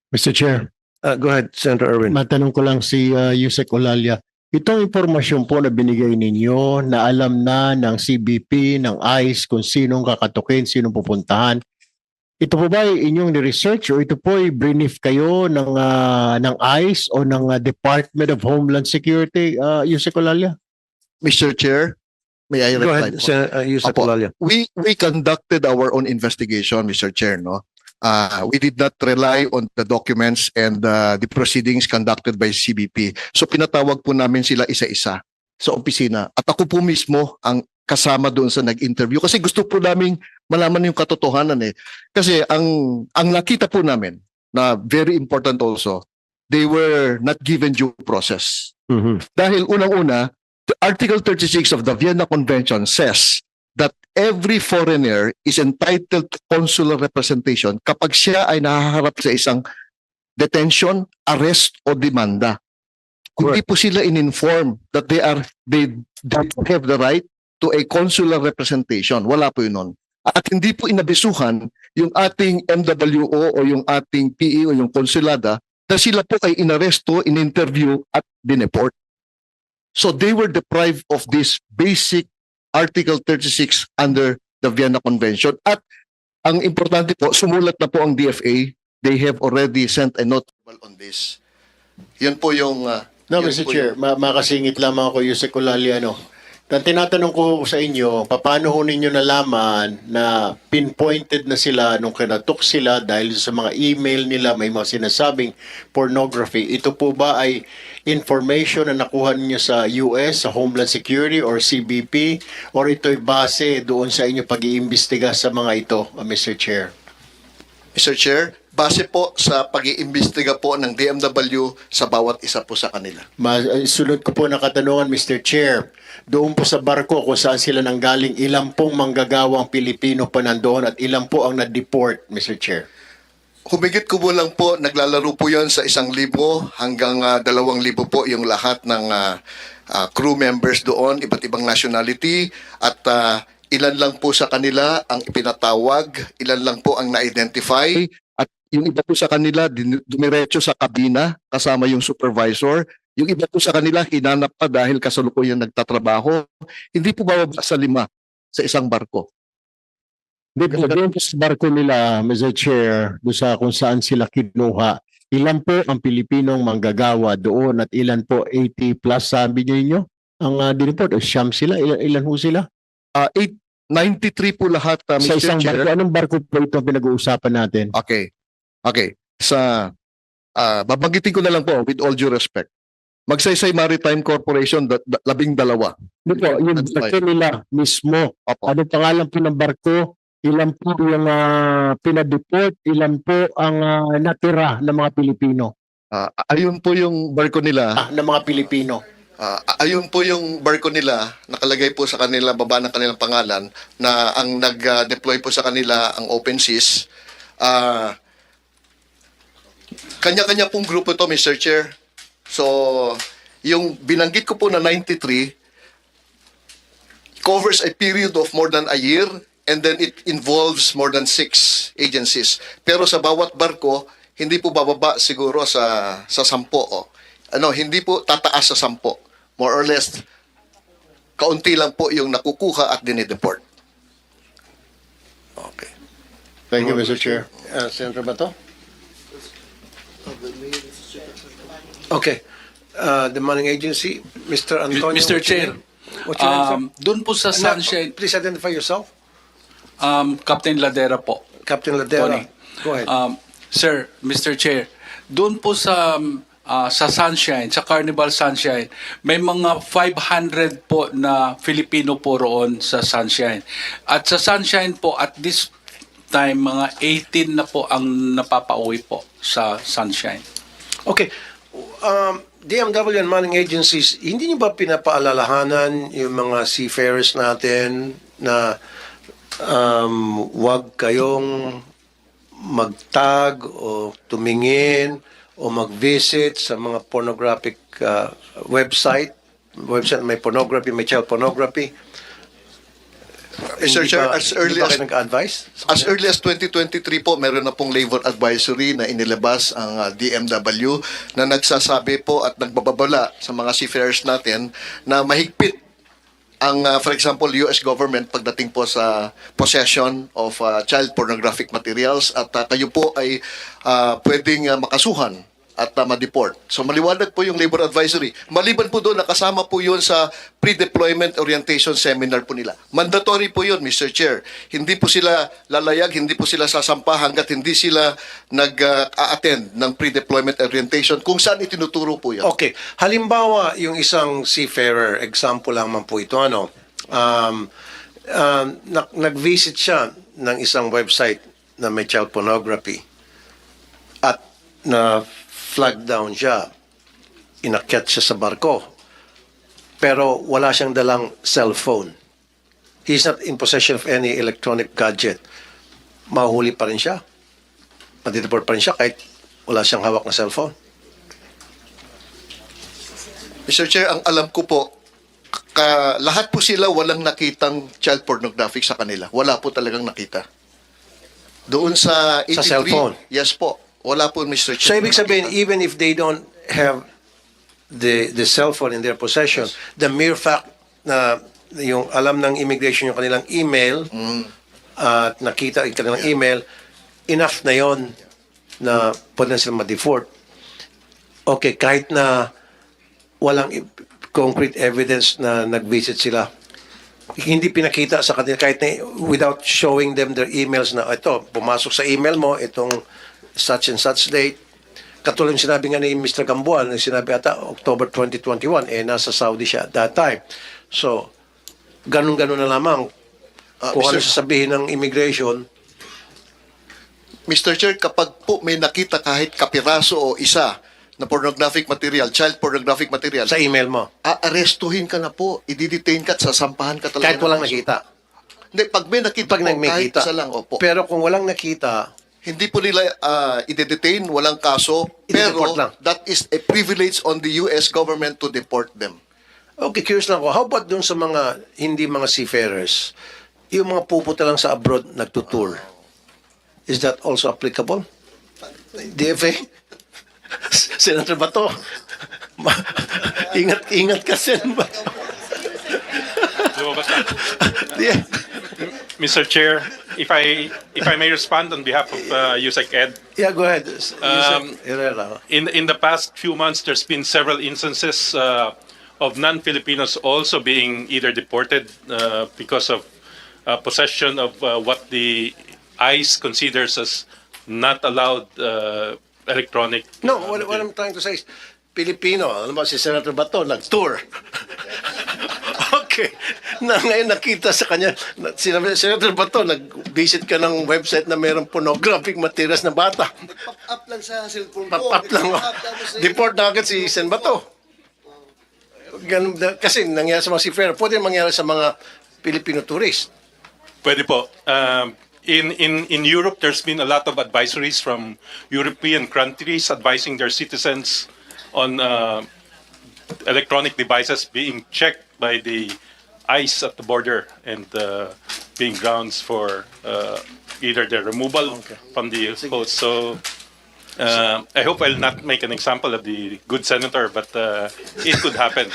Mr. Chair, Go ahead, Senator Erwin. matanong ko lang si Yusek Olalia. Itong impormasyon po na binigay ninyo na alam na ng CBP, ng ICE kung sinong kakatukin, sinong pupuntahan. Ito po ba ay inyong ni-research o ito po ay brief kayo ng ICE o ng Department of Homeland Security, Yusek Olalia? Mr. Chair, may I Go reply ahead, po? Yusek Opo. Olalia. We conducted our own investigation, Mr. Chair, no? We did not rely on the documents and the proceedings conducted by CBP. So pinatawag po namin sila isa-isa sa opisina. At ako po mismo ang kasama doon sa nag-interview kasi gusto po namin malaman yung katotohanan eh. Kasi ang nakita po namin na very important also, they were not given due process. Dahil unang-una, the Article 36 of the Vienna Convention says that every foreigner is entitled to consular representation kapag siya ay nahaharap sa isang detention, arrest o demanda. Hindi po sila in-inform that they don't have the right to a consular representation. Wala po yun nun. At hindi po inabisuhan yung ating MWO o yung ating PE o yung konsulada na sila po ay inaresto, in-interview at dineport. So they were deprived of this basic Article 36 under the Vienna Convention. At ang importante po, sumulat na po ang DFA. They have already sent a note on this. Yun po yung... No, Mr. Chair, makasingit lamang ako yung Seculaliano. Tinatanong ko sa inyo, paano ho ninyo nalaman na pinpointed na sila nung kinatok sila dahil sa mga email nila may mga sinasabing pornography? Ito po ba ay information na nakuha niyo sa US, sa Homeland Security or CBP? Or ito'y base doon sa inyo pag-iimbestiga sa mga ito, Mr. Chair? Mr. Chair, base po sa pag-iimbestiga po ng DMW sa bawat isa po sa kanila. Sunod ko po na katanungan, Mr. Chair. Doon po sa barko kung saan sila nanggaling, ilan pong manggagawang Pilipino pa nandoon at ilan po ang na-deport, Mr. Chair? Humigit ko po lang po, naglalaro po yon sa 1,000 hanggang 2,000 po yung lahat ng crew members doon, iba't ibang nationality, at ilan lang po sa kanila ang ipinatawag, ilan lang po ang na-identify, at yung iba po sa kanila dumiretso sa kabina kasama yung supervisor. Yung iba po sa kanila hinanap pa dahil kasalukuyan nagtatrabaho. Hindi po bababa sa 5 sa isang barko. Doon sa barko nila, Mr. Chair, doon sa kung saan sila kinuha, ilan po ang Pilipinong manggagawa doon at ilan po 80 plus sabi niyo ang dineport? O siyam sila? Ilan ho sila? 93 po lahat, Sa Mr. isang Chair. barko, anong barko po ito ang pinag-uusapan natin? Okay. Sa babanggitin ko na lang po with all due respect. Magsaysay Maritime Corporation 12. Hindi po, yung barko nila mismo. Ano pangalan po ng barko? Ilan po yung pinadeport? Ilan po ang natira ng mga Pilipino? Ayun po yung barko nila. Ng mga Pilipino. Ayun po yung barko nila, nakalagay po sa kanila, baba ng kanilang pangalan, na ang nag-deploy po sa kanila ang Open Seas. Kanya-kanya pong grupo to, Mr. Chair. So, yung binanggit ko po na 93 covers a period of more than a year and then it involves more than 6 agencies. Pero sa bawat barko, hindi po bababa siguro sa 10. Hindi po tataas sa 10. More or less, kaunti lang po yung nakukuha at dinideport. Okay. Thank you, Mr. Chair. Senator Bato? Okay. The manning agency, Mr. Antonio. Mr. Chair, What's your name, sir? doon po sa Sunshine, Please identify yourself. Captain Ladera po. Captain Ladera. Tony. Go ahead. Sir, Mr. Chair, doon po sa Sunshine, sa Carnival Sunshine, may mga 500 po na Filipino po roon sa Sunshine. At sa Sunshine po, at this time, mga 18 na po ang napapauwi po sa Sunshine. Okay. DMW and manning agencies, hindi niyo ba pinapaalalahanan yung mga seafarers natin na wag kayong magtag o tumingin o mag-visit sa mga pornographic website may pornography, may child pornography? Mr. Chair, as early as nag-advise? As early as 2023 po, meron na pong labor advisory na inilabas ang DMW na nagsasabi po at nagbababala sa mga seafarers natin na mahigpit ang, for example, US government pagdating po sa possession of child pornographic materials at kayo po ay pwedeng makasuhan at ma-deport. So maliwanag po yung labor advisory. Maliban po doon, nakasama po yun sa pre-deployment orientation seminar po nila. Mandatory po yun, Mr. Chair. Hindi po sila lalayag, hindi po sila sasampa hanggat hindi sila nag-attend ng pre-deployment orientation kung saan itinuturo po yan. Okay. Halimbawa, yung isang seafarer, example lang man po ito, nag-visit siya ng isang website na may child pornography at na flag down siya, inakyat siya sa barko, pero wala siyang dalang cellphone. He's not in possession of any electronic gadget. Mahuli pa rin siya. Madideport pa rin siya kahit Wala siyang hawak na cellphone. Mr. Chair, ang alam ko po, lahat po sila walang nakitang child pornographic sa kanila. Wala po talagang nakita. Doon sa 83, Sa cellphone? Yes po. Wala po, Mr. So Chair. ibig sabihin, even if they don't have the cell phone in their possession, the mere fact na yung alam ng immigration yung kanilang email at nakita yung kanilang email, enough na yon na pwede na sila ma-deport. Okay, kahit na walang concrete evidence na nag-visit sila, hindi pinakita sa kanila kahit na without showing them their emails na ito, pumasok sa email mo itong such and such date. Katulad yung sinabi nga ni Mr. Gambuan, sinabi ata October 2021, nasa Saudi siya at that time. So, ganun-ganun na lamang. Kung ano sasabihin ng immigration, Mr. Chair, kapag po may nakita kahit kapiraso o isa na pornographic material, child pornographic material, sa email mo, aarestuhin ka na po, i-detain ka at sasampahan ka talaga. kahit walang ng kaso. nakita. Hindi, pag may nakita Pag po, may kahit kita. isa lang, opo. Pero kung walang nakita, Hindi po nila i-detain, walang kaso, I-deport pero lang. that is a privilege on the US government to deport them. okay, curious lang ako, how about dun sa mga hindi mga seafarers, yung mga pupunta lang sa abroad nagtutour, is that also applicable? DFA? Senator Bato? Ingat ka, Sen. Bato. Yeah. Mr. Chair, if I may respond on behalf of USEC Ed. Yeah, go ahead. Herrera. In the past few months, there's been several instances of non-Filipinos also being either deported because of possession of what the ICE considers as not allowed electronic. No, what I'm trying to say is, Pilipino, alam mo si Senator Bato, nag-tour. Okay. Na ngayon nakita sa kanya, sinabi ni Senator Bato, nag-visit ka ng website na mayroong pornographic materials na bata. Pop-up lang sa cellphone Pop-up lang. Deport na agad si Sen Bato. Ganun, kasi nangyari sa mga seafarer, pwede mangyari sa mga Filipino tourist. Pwede po. In Europe, there's been a lot of advisories from European countries advising their citizens on electronic devices being checked by the ICE at the border and being grounds for either their removal from the post. So I hope I'll not make an example of the good senator, but it could happen.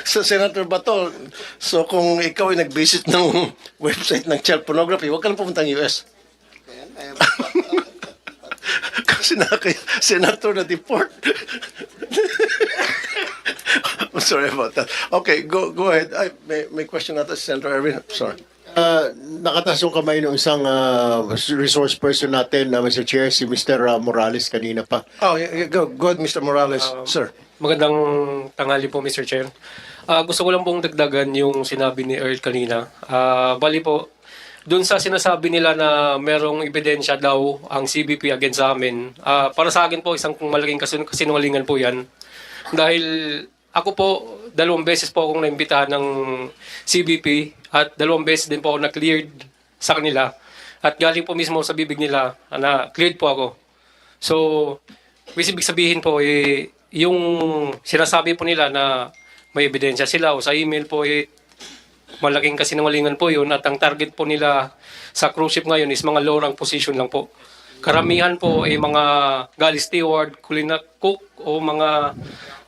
So, Senator Bato, so kung ikaw ay nag-visit ng website ng child pornography, huwag ka nang pumunta ng US. Kasi Senator na deport. I'm sorry about that. Okay, go ahead. May question natin si Senator Erwin. Sorry. Nakataas yung kamay ng isang resource person natin, Mr. Chair, si Mr. Morales kanina pa. Oh, go ahead, Mr. Morales. Sir. Magandang tanghali po, Mr. Chair. Gusto ko lang pong dagdagan yung sinabi ni Earl kanina. Bali po, dun sa sinasabi nila na merong ebidensya daw ang CBP against sa amin, para sa akin po, isang malaking kasinungalingan po yan. Dahil ako po, 2 beses po akong naimbitahan ng CBP at 2 beses din po ako na-cleared sa kanila. At galing po mismo sa bibig nila na cleared po ako. So, ibig sabihin po, yung sinasabi po nila na may ebidensya sila o sa email po, malaking kasinungalingan po yun at ang target po nila sa cruise ship ngayon is mga low-rank position lang po. Karamihan po ay mga galley steward, cook o mga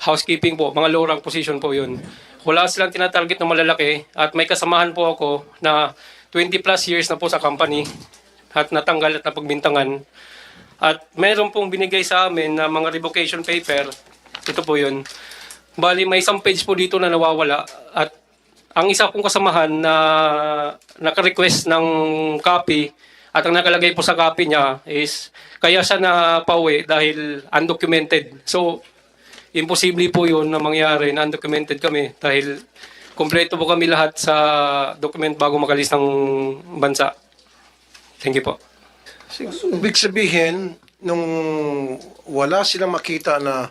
housekeeping po, mga low-rank position po yun. Wala silang tinatarget na malalaki at may kasamahan po ako na 20 plus years na po sa company at natanggal at napagbintangan. At mayroon pong binigay sa amin na mga revocation paper. Ito po yun. Bali, may isang page po dito na nawawala at ang isa kong kasamahan na naka-request ng copy at ang nakalagay po sa copy niya is kaya siya napauwi dahil undocumented. So, imposible po yun na mangyari na undocumented kami dahil kompleto po kami lahat sa document bago makalis ng bansa. Thank you po. Ibig sabihin, nung wala silang makita na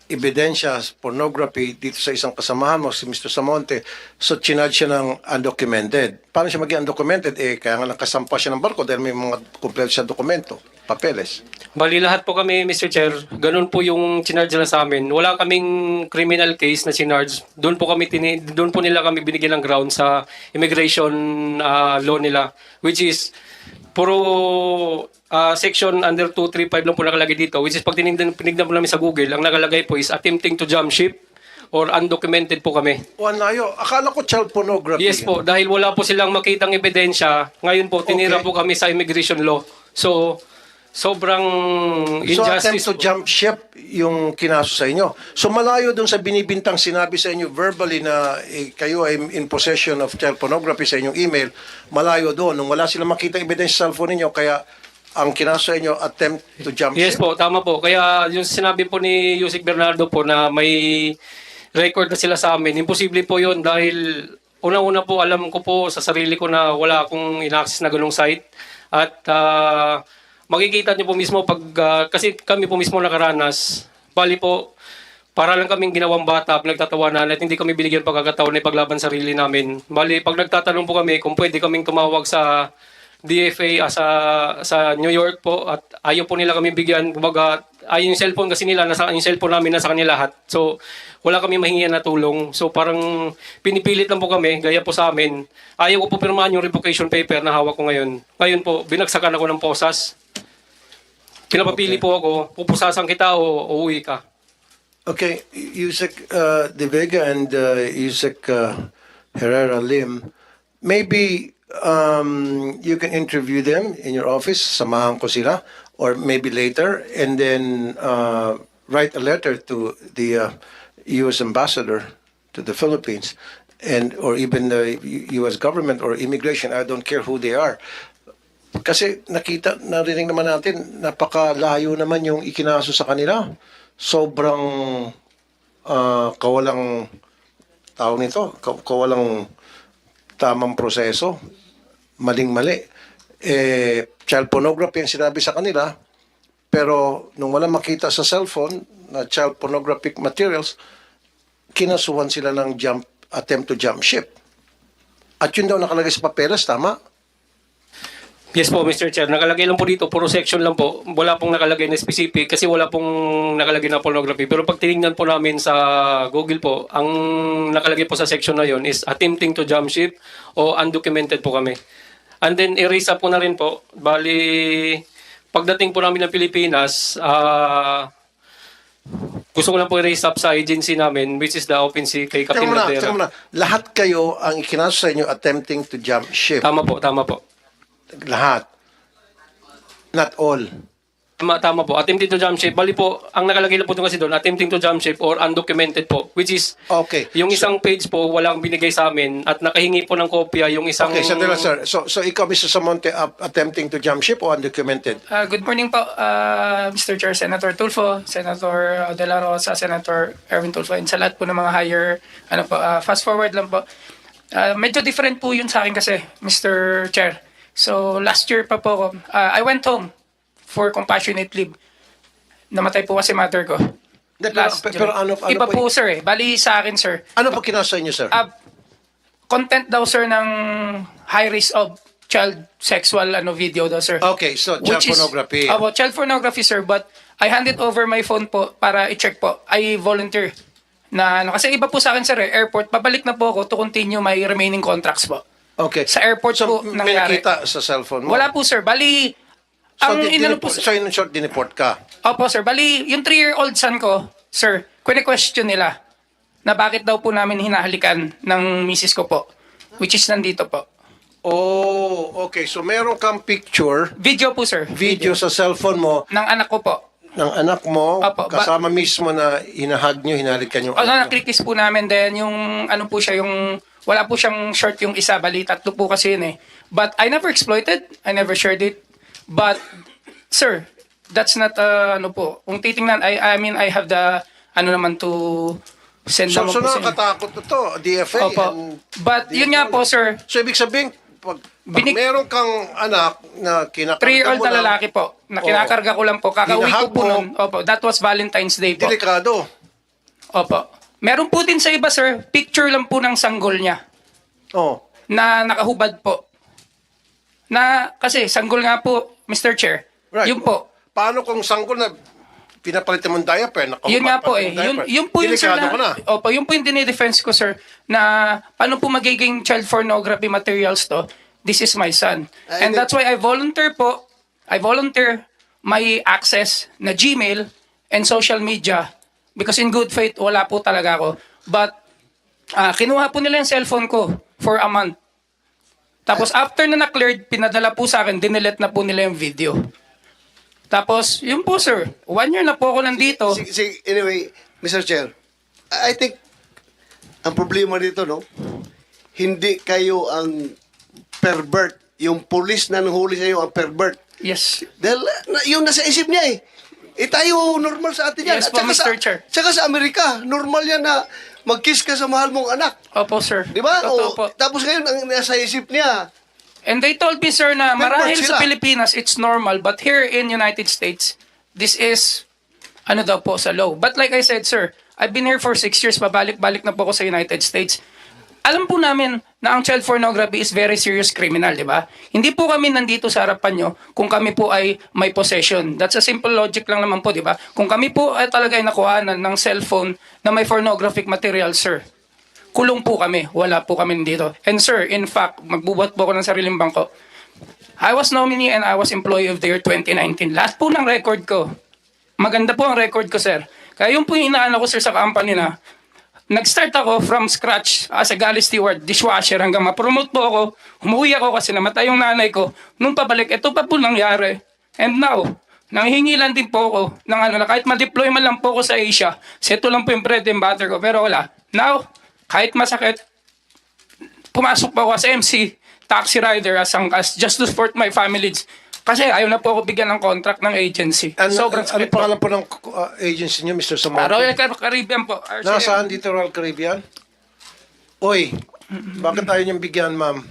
ebidensya, pornography dito sa isang kasamahan mo, si Mr. Samonte, so chinad siya ng undocumented. Paano siya maging undocumented? Kaya nga nakasampa siya ng barko dahil may mga kompleto siya dokumento. papeles. Bali lahat po kami, Mr. Chair, ganun po yung chinarge nila sa amin. Wala kaming criminal case na chinarge. Doon po nila kami binigyan ng ground sa immigration law nila, which is puro section under 235 lang po nakalagay dito, which is pag tinignan po namin sa Google, ang nakalagay po is attempting to jump ship or undocumented po kami. Wanayo, akala ko child pornography. Yes po, dahil wala po silang makitang ebidensya, ngayon po tinira Okay. po kami sa immigration law. So, sobrang So attempt injustice to jump ship yung kinaso sa inyo. So malayo dun sa binibintang sinabi sa inyo verbally na kayo ay in possession of child pornography sa inyong email, malayo doon. Nung wala silang makita ebidensya sa cellphone ninyo, kaya ang kinaso sa inyo attempt to jump Yes ship. po, tama po. Kaya yung sinabi po ni Yusik Bernardo po na may record na sila sa amin, imposible po yun dahil unang-una po alam ko po sa sarili ko na wala akong in-access na ganung site. At makikita niyo po mismo pag, kasi kami po mismo nakaranas, bali po, para lang kaming ginawang bata, nagtatawanan at hindi kami binigyan pagkakataon na ipaglaban sarili namin. Bali, pag nagtatanong po kami kung pwede kaming tumawag sa DFA sa New York po at ayaw po nila kami bigyan. Kumbaga, yung cellphone kasi nila, yung cellphone namin nasa kanila lahat. So, wala kami mahingian na tulong. So, parang pinipilit lang po kami, gaya po sa amin. Ayaw ko po pirmahan yung revocation paper na hawak ko ngayon. Ngayon po, binagsakan ako ng posas. Pinapapili po ako, pupusasan kita o uuwi ka. Okay, Yusek De Vega and Yusek Herrera Lim, maybe you can interview them in your office, samahan ko sila, or maybe later, and then write a letter to the U.S. ambassador to the Philippines, and or even the U.S. government or immigration, I don't care who they are. Kasi narinig naman natin, napakalayo naman yung ikinaso sa kanila. Sobrang kawalang tawag nito, kawalang tamang proseso, maling-mali. Child pornography ang sinabi sa kanila, pero nung wala makita sa cellphone na child pornographic materials, kinasuhan sila ng attempt to jump ship. At yun daw nakalagay sa papeles, tama? Yes po, Mr. Chair. Nakalagay lang po dito, puro section lang po. Wala pong nakalagay na specific kasi wala pong nakalagay na pornography. Pero pag tinignan po namin sa Google po, ang nakalagay po sa section na yon is attempting to jump ship o undocumented po kami. And then, erase up po na rin po. Bali, pagdating po namin ng Pilipinas, gusto ko lang po erase up sa agency namin, which is the OpenSea kay Captain Ladera. Teka muna. Lahat kayo ang ikinaso sa inyo attempting to jump ship. Tama po, tama po. Lahat. Not all. Tama po, attempting to jump ship. Bali po, ang nakalagay lang po kasi doon, attempting to jump ship or undocumented po. Which is, Okay. yung isang page po, walang binigay sa amin at nakahingi po ng kopya yung isang... Okay, sandali, sir. So ikaw, Mr. Samonte, attempting to jump ship o undocumented? Good morning po, Mr. Chair, Senator Tulfo, Senator De La Rosa, Senator Erwin Tulfo, and sa lahat po ng mga higher, fast forward lang po. Medyo different po yun sa akin kasi, Mr. Chair. So, last year pa po, I went home for compassionate leave. Namatay po kasi mother ko. Pero ano Iba po, sir eh. Bali sa akin, sir. Ano po kinasa inyo, sir? Content daw, sir, ng high risk of child sexual video daw, sir. Okay, so child pornography. Child pornography, sir. But I handed over my phone po para i-check po. I volunteer. Kasi iba po sa akin, sir, airport. Babalik na po ako to continue my remaining contracts po. Okay. Sa airport po may nangyari. nakita sa cellphone mo? Wala po, sir. Bali, So in short, dineport ka? Opo, sir. Bali, yung 3-year-old son ko, sir, question nila na bakit daw po namin hinahalikan ng misis ko po, which is nandito po. Oh, okay. So meron kang picture. Video po, sir. Video sa cellphone mo. Ng anak ko po. Ng anak mo, Opo, kasama mismo na hinahag nyo, hinalikan yung anak mo. Nakikis po namin din yung po siya, yung wala po siyang short yung isa, bali tatlo po kasi yun eh. But I never exploited, I never shared it. But, sir, that's not, po. Kung titingnan, I mean, I have the, naman to send naman So po sa inyo. nakakatakot na to, DFA. Opo. But, yun nga po, sir. So ibig sabihin, pag meron kang anak na kinakarga 3-year-old mo na lang, lalaki po, na kinakarga ko lang po. Kakauwi ko po nun. Opo, that was Valentine's Day po. delikado. Opo. Meron po din sa iba, sir, picture lang po ng sanggol niya. Na nakahubad po. Kasi sanggol nga po, Mr. Chair. Right. Yun po. Paano kung sanggol na pinapalitan mong diaper? Yun nga po eh. Yun po yung sir Delikado ka na. Opo, yun po yung dinidefense ko sir na paano po magiging child pornography materials to. This is my son. And that's why I volunteer my access na Gmail and social media because in good faith wala po talaga ako. But kinuha po nila yung cellphone ko for a month. Tapos after na na-cleared, pinadala po sa akin, dinelete na po nila yung video. Tapos, yun po sir, 1 year na po ako nandito. Anyway, Mr. Chair, I think ang problema dito, no, hindi kayo ang pervert. Yung police na nanghuli sa iyo ang pervert. Yes. Dahil yung nasa isip niya eh. Tayo normal sa atin yan. Yes po, Mr. Chair. Tsaka sa Amerika, normal yan na mag-kiss ka sa mahal mong anak. Opo, sir. Di ba? Totoo po. Tapos ngayon, ang nasa isip niya, And they told me, sir, na marahil sila. sa Pilipinas, it's normal. But here in United States, this is, ano daw po, sa law. But like I said, sir, I've been here for 6 years. Pabalik-balik na po ako sa United States. Alam po namin na ang child pornography is very serious criminal, di ba? Hindi po kami nandito sa harapan nyo kung kami po ay may possession. That's a simple logic lang naman po, di ba? Kung kami po ay talaga ay nakuhanan ng cellphone na may pornographic material, sir, kulong po kami. Wala po kami dito. And sir, in fact, magbubuhat po ako ng sariling bangko. I was nominee and I was employee of the year 2019. Last po ng record ko. Maganda po ang record ko, sir. Kaya yung po yung inaano ko, sir, sa company na nag-start ako from scratch as a galley steward, dishwasher, hanggang ma-promote po ako. Umuwi ako kasi namatay yung nanay ko. Nung pabalik, ito pa po nangyari. And now, nanghihingi lang din po ako ng ano, na kahit ma-deploy man lang po ako sa Asia, ito lang po yung bread and butter ko. Pero wala. Now, kahit masakit, pumasok pa ako sa MC, taxi rider as just to support my family. Kasi ayaw na po ako bigyan ng contract ng agency. Sobrang Ano sakit po. pangalan po ng agency niyo, Mr. Samonte? Royal Caribbean po. RCM. Nasaan dito, Royal Caribbean? Oy, bakit ayaw niyong bigyan, ma'am?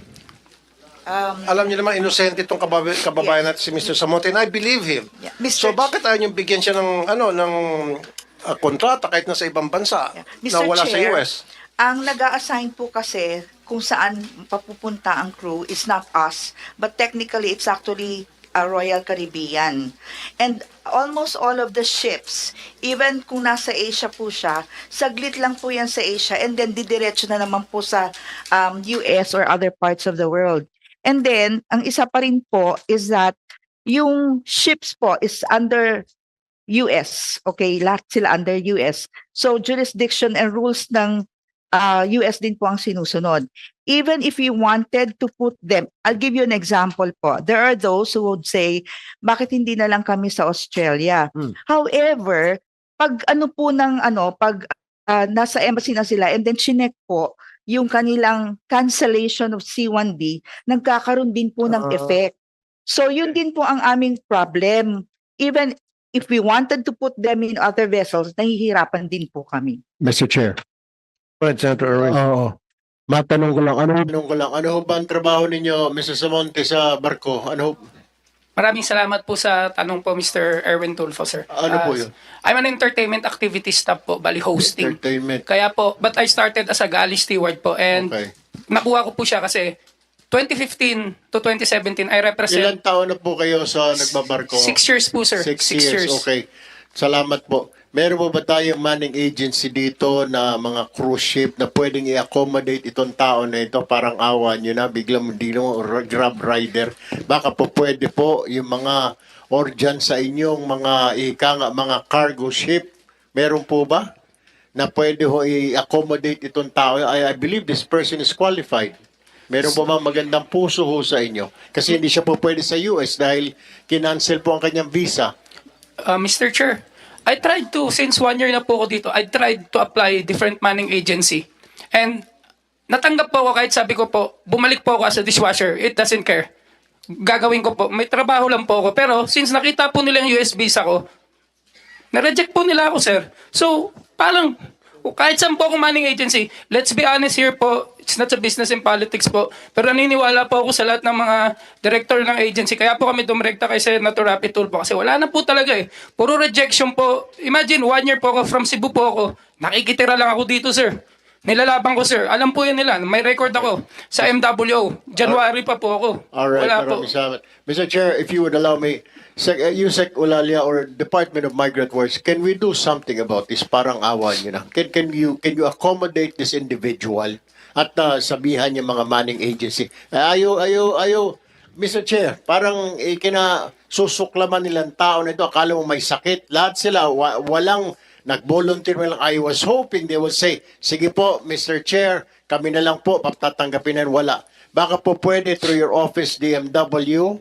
Alam niyo naman, inosente itong kababayan natin si Mr. Samonte, and I believe him. So bakit ayaw niyong bigyan siya ng, kontrata kahit nasa ibang bansa na wala sa US? Ang nag-a-assign po kasi kung saan papupunta ang crew is not us, but technically it's actually a Royal Caribbean. And almost all of the ships, even kung nasa Asia po siya, saglit lang po yan sa Asia and then didiretso na naman po sa US or other parts of the world. And then, ang isa pa rin po is that yung ships po is under US. Okay, lahat sila under US. So, jurisdiction and rules ng US din po ang sinusunod. Even if you wanted to put them, I'll give you an example po. There are those who would say, bakit hindi na lang kami sa Australia? However, pag nasa embassy na sila and then chinek po yung kanilang cancellation of C1D, nagkakaroon din po ng effect. So yun din po ang aming problem. Even if we wanted to put them in other vessels, nahihirapan din po kami. Mr. Chair. Right, Senator Erwin. Oo. Matanong ko lang, ano ba ang trabaho ninyo, Mr. Samonte, sa barko? Maraming salamat po sa tanong po, Mr. Erwin Tulfo, sir. Ano po yun? I'm an entertainment activity staff po, bali hosting. Entertainment. Kaya po, but I started as a galley steward po and nakuha ko po siya kasi 2015 to 2017, I represent... Ilan taon na po kayo sa nagbabarko? 6 years po, sir. 6 years, okay. Salamat po. Meron po ba tayong manning agency dito na mga cruise ship na pwedeng i-accommodate itong tao na ito? Parang awa nyo na, biglang grab rider. Baka po pwede po yung mga organ sa inyong mga cargo ship. Meron po ba na pwede ho i-accommodate itong tao? I believe this person is qualified. Meron po ba magandang puso ho sa inyo? Kasi hindi siya po pwede sa US dahil kinancel po ang kanyang visa. Mr. Chair, I tried to, since 1 year na po ako dito, I tried to apply different manning agency. And natanggap po ako kahit sabi ko po, bumalik po ako as a dishwasher. It doesn't care. Gagawin ko po. May trabaho lang po ako. Pero since nakita po nila yung US visa ko, na-reject po nila ako, sir. So, parang, kahit saan po akong manning agency, let's be honest here po, it's not a business and politics po. Pero naniniwala po ako sa lahat ng mga director ng agency. Kaya po kami dumirekta kay Senator Rapi Tulfo kasi wala na po talaga eh. Puro rejection po. Imagine, 1 year po ako from Cebu po ako. Nakikitira lang ako dito, sir. Nilalaban ko, sir. Alam po yan nila. May record ako sa MWO. January pa po ako. All right, Wala po. maraming salamat. Mr. Chair, if you would allow me, Yusek Ulalia or Department of Migrant Works, can we do something about this? Parang awa niyo na. Can you accommodate this individual at sabihan niya mga manning agency? Ayaw, Mr. Chair, parang susuklaman nilang tao na ito. Akala mo may sakit. Lahat sila, walang nag-volunteer. I was hoping they would say, sige po, Mr. Chair, kami na lang po, patatanggapin na wala. Baka po pwede through your office, DMW,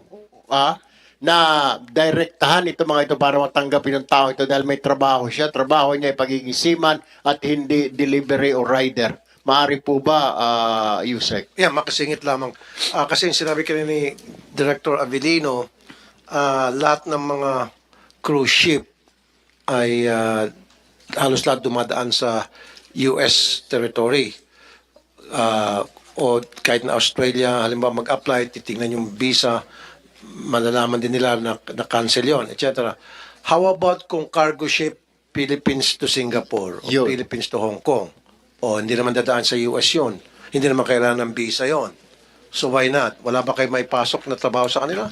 na direktahan ito mga ito para matanggapin ng tao ito dahil may trabaho siya. Trabaho niya ay pagiging seaman at hindi delivery o rider. Maari po ba, Yusek? Yeah, makasingit lamang. Kasi yung sinabi kanina ni Director Avelino, lahat ng mga cruise ship ay halos lahat dumadaan sa US territory. O kahit na Australia, halimbawa mag-apply, titingnan yung visa, malalaman din nila na cancel yon, etc. How about kung cargo ship Philippines to Singapore o Philippines to Hong Kong? O hindi naman dadaan sa US yon. Hindi naman kailangan ng visa yon. So why not? Wala ba kayo may pasok na trabaho sa kanila?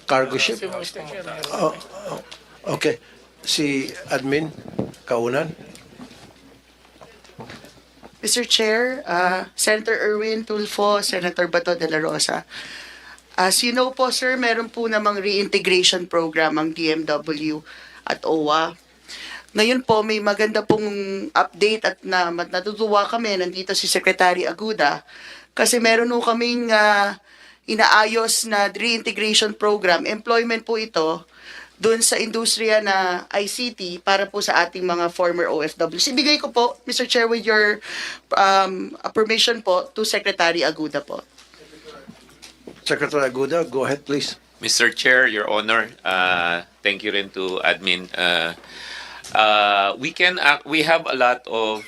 Cargo ship? Okay. Si admin, kaunan. Mr. Chair, Senator Erwin Tulfo, Senator Bato de la Rosa. As you know po, sir, meron po namang reintegration program ang DMW at OWA. Ngayon po, may maganda pong update at natutuwa kami, nandito si Secretary Aguda, kasi meron po kaming inaayos na reintegration program. Employment po ito doon sa industriya na ICT para po sa ating mga former OFWs. Ibigay ko po, Mr. Chair, with your permission po, to Secretary Aguda po. Secretary Aguda, go ahead please. Mr. Chair, Your Honor, thank you rin to admin. We have a lot of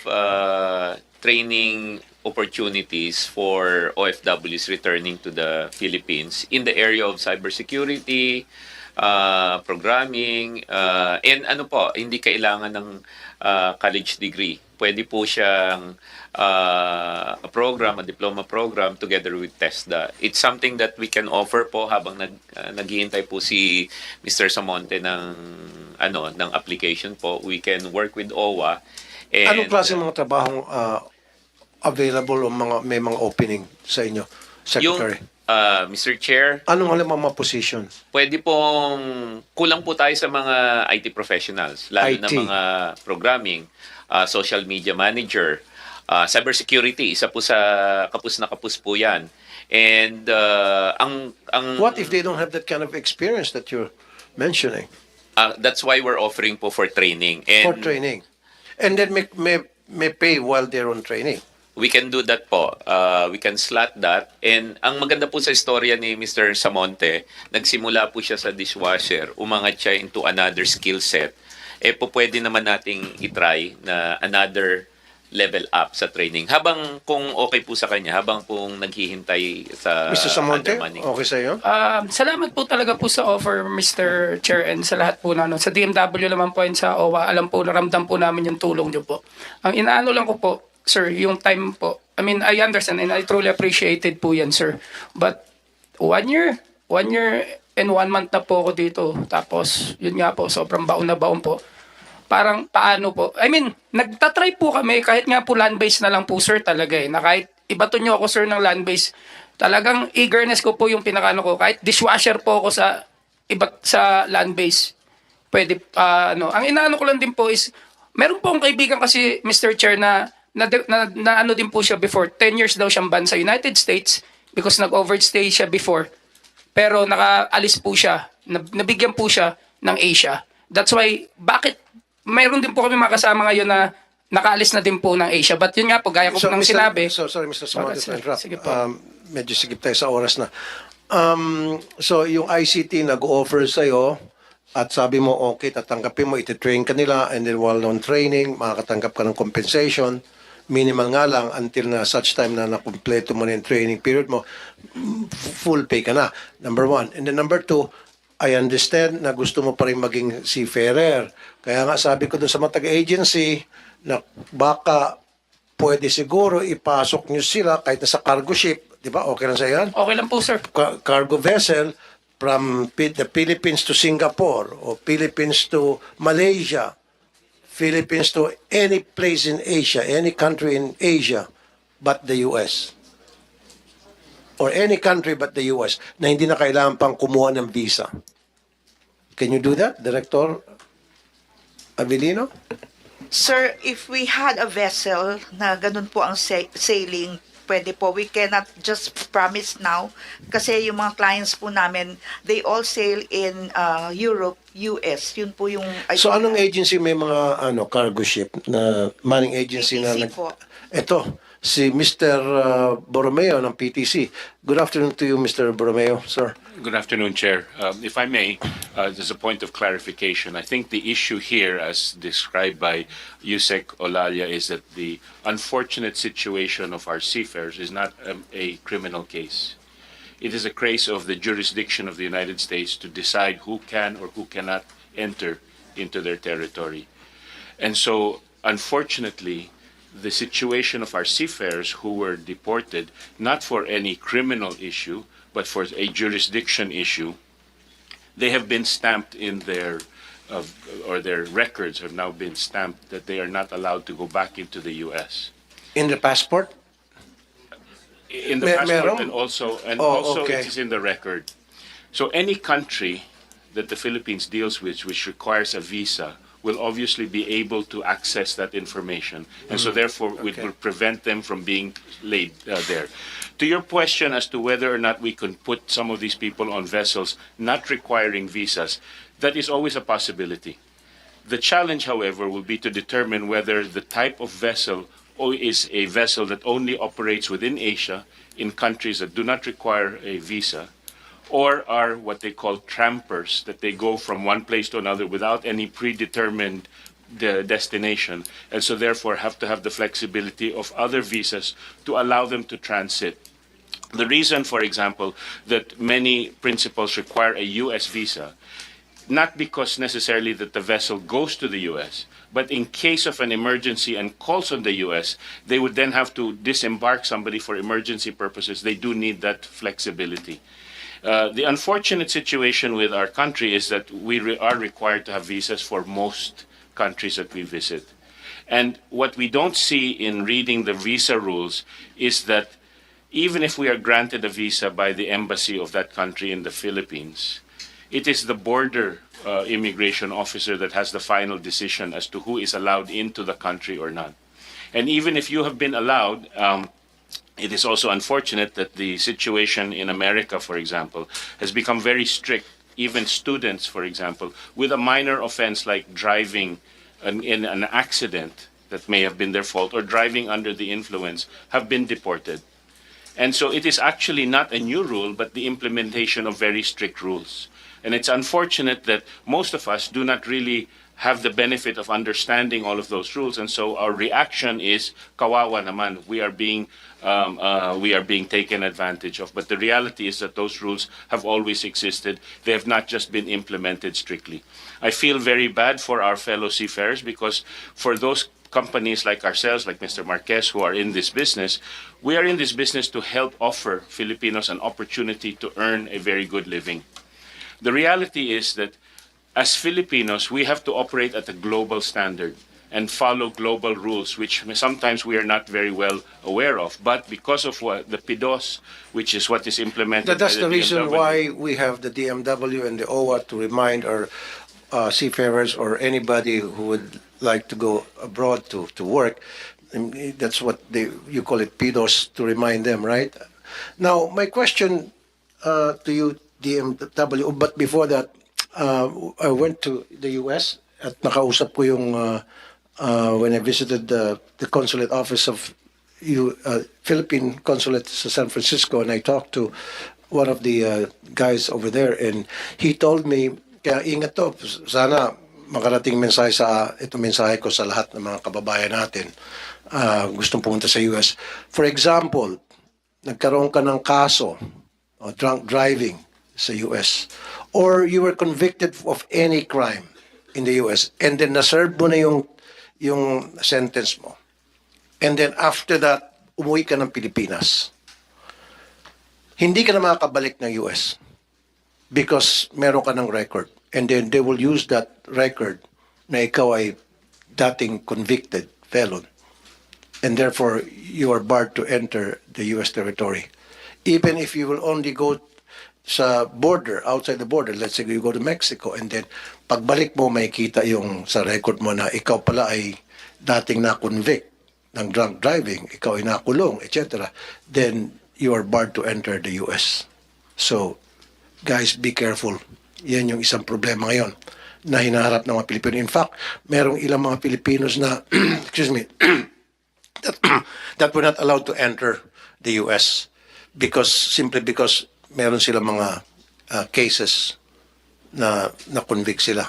training opportunities for OFWs returning to the Philippines in the area of cybersecurity, programming, and hindi kailangan ng college degree. Pwede po siyang a program, a diploma program together with TESDA. It's something that we can offer po habang naghihintay po si Mr. Samonte ng application po. We can work with OWA. And, anong klase mga trabahong available o may mga opening sa inyo, Secretary? Mr. Chair, anong mga position? Pwede kulang po tayo sa mga IT professionals, lalo IT. na mga programming, social media manager, cybersecurity, isa po sa kapus na kapus po yan. And what if they don't have that kind of experience that you're mentioning? That's why we're offering po for training. And for training. And then may pay while they're on training. we can do that po. We can slot that. And ang maganda po sa istorya ni Mr. Samonte, nagsimula po siya sa dishwasher, umangat siya into another skill set. Pwede naman nating itry na another level up sa training. Habang kung okay po sa kanya, habang pong naghihintay sa Mr. Samonte, undermoney. okay sa iyo? Salamat po talaga po sa offer, Mr. Chair, and sa lahat po na sa DMW naman po and sa OWA, alam po, naramdam po namin yung tulong niyo po. Ang inaano lang ko po, sir, yung time po, I mean, I understand and I truly appreciated po yan, sir. But 1 year and 1 month na po ako dito. Tapos, yun nga po, sobrang baon na baon po. Parang paano po? I mean, nagtatry po kami, kahit nga po land-based na lang po, sir, talaga na kahit ibato nyo ako, sir, ng land-based, talagang eagerness ko po yung pinakano ko. Kahit dishwasher po ako sa land-based, pwede, Ang inaano ko lang din po is, meron po akong kaibigan kasi, Mr. Chair, na ano din po siya before. 10 years daw siyang ban sa United States because nag-overstay siya before. Pero nakaalis po siya. Nabigyan po siya ng Asia. That's why, bakit mayroon din po kami mga kasama ngayon na nakaalis na din po ng Asia. But yun nga po, gaya ko po nang sinabi. Sorry, Mr. Samonte, to interrupt. Sige po. Medyo sigip tayo sa oras na. So, yung ICT nag-offer sa'yo at sabi mo, okay, tatanggapin mo, ititrain ka nila, and then while on training, makakatanggap ka ng compensation. Minimal nga lang until na such time na nakumpleto mo na yung training period mo, full pay ka na. Number 1. And then number 2, I understand na gusto mo pa rin maging seafarer. Kaya nga sabi ko dun sa mga taga-agency na baka pwede siguro ipasok nyo sila kahit sa cargo ship, di ba? Okay lang sa yan? Okay lang po, sir. Cargo vessel from the Philippines to Singapore or Philippines to Malaysia, Philippines to any place in Asia, any country in Asia but the US. Or any country but the US na hindi na kailangan pang kumuha ng visa. Can you do that, Director Abilino? Sir, if we had a vessel na ganun po ang sailing, pwede po. We cannot just promise now kasi yung mga clients po namin, they all sail in Europe, US. Yun po yung... So anong agency may mga cargo ship na manning agency na PTC po. Ito, si Mr. Borromeo ng PTC. Good afternoon to you, Mr. Borromeo, sir. Good afternoon, Chair. If I may, there's a point of clarification. I think the issue here, as described by Yusek Olalia, is that the unfortunate situation of our seafarers is not a criminal case. It is a case of the jurisdiction of the United States to decide who can or who cannot enter into their territory. And so, unfortunately, the situation of our seafarers who were deported, not for any criminal issue, but for a jurisdiction issue, they have been stamped in their, or their records have now been stamped that they are not allowed to go back into the U.S. In the passport? In the passport and also okay. it is in the record. So any country that the Philippines deals with which requires a visa will obviously be able to access that information. And so therefore it will prevent them from being laid there. To your question as to whether or not we can put some of these people on vessels not requiring visas, that is always a possibility. The challenge, however, will be to determine whether the type of vessel is a vessel that only operates within Asia in countries that do not require a visa, or are what they call trampers, that they go from one place to another without any predetermined destination, and so therefore have to have the flexibility of other visas to allow them to transit. The reason, for example, that many principals require a U.S. visa, not because necessarily that the vessel goes to the U.S., but in case of an emergency and calls on the U.S., they would then have to disembark somebody for emergency purposes. They do need that flexibility. The unfortunate situation with our country is that we are required to have visas for most countries that we visit. And what we don't see in reading the visa rules is that even if we are granted a visa by the embassy of that country in the Philippines, it is the border immigration officer that has the final decision as to who is allowed into the country or not. And even if you have been allowed, it is also unfortunate that the situation in America, for example, has become very strict. Even students, for example, with a minor offense like driving in an accident that may have been their fault or driving under the influence, have been deported. And so it is actually not a new rule, but the implementation of very strict rules. And it's unfortunate that most of us do not really have the benefit of understanding all of those rules, and so our reaction is kawawa naman. We are being taken advantage of. But the reality is that those rules have always existed. They have not just been implemented strictly. I feel very bad for our fellow seafarers because for those companies like ourselves, like Mr. Marquez, who are in this business, we are in this business to help offer Filipinos an opportunity to earn a very good living. The reality is that as Filipinos, we have to operate at a global standard and follow global rules, which sometimes we are not very well aware of. But because of the PIDOS, which is what is implemented That's by the reason DMW, why we have the DMW and the OWA to remind our seafarers or anybody who would like to go abroad to work. And that's what you call it, PIDOS, to remind them, right? Now, my question to you, DMW, but before that, I went to the US at nakausap ko yung when I visited the consulate office of Philippine consulate sa San Francisco, and I talked to one of the guys over there, and he told me, kaya ingat to, sana makarating mensahe ito mensahe ko sa lahat ng mga kababayan natin gustong pumunta sa US. For example, nagkaroon ka ng kaso o drunk driving sa US, or you were convicted of any crime in the US, and then na-serve mo na yung sentence mo, and then after that, umuwi ka ng Pilipinas, hindi ka na makakabalik ng US because meron ka ng record. And then they will use that record na ikaw ay dating convicted felon. And therefore, you are barred to enter the US territory. Even if you will only go sa border, outside the border, let's say you go to Mexico, and then pagbalik mo, makikita yung sa record mo na ikaw pala ay dating na-convict ng drunk driving, ikaw ay nakulong, etc. Then, you are barred to enter the US. So, guys, be careful. Yan yung isang problema ngayon na hinaharap ng mga Pilipino. In fact, merong ilang mga Filipinos na, excuse me, that were not allowed to enter the US simply because meron sila mga cases na convict sila.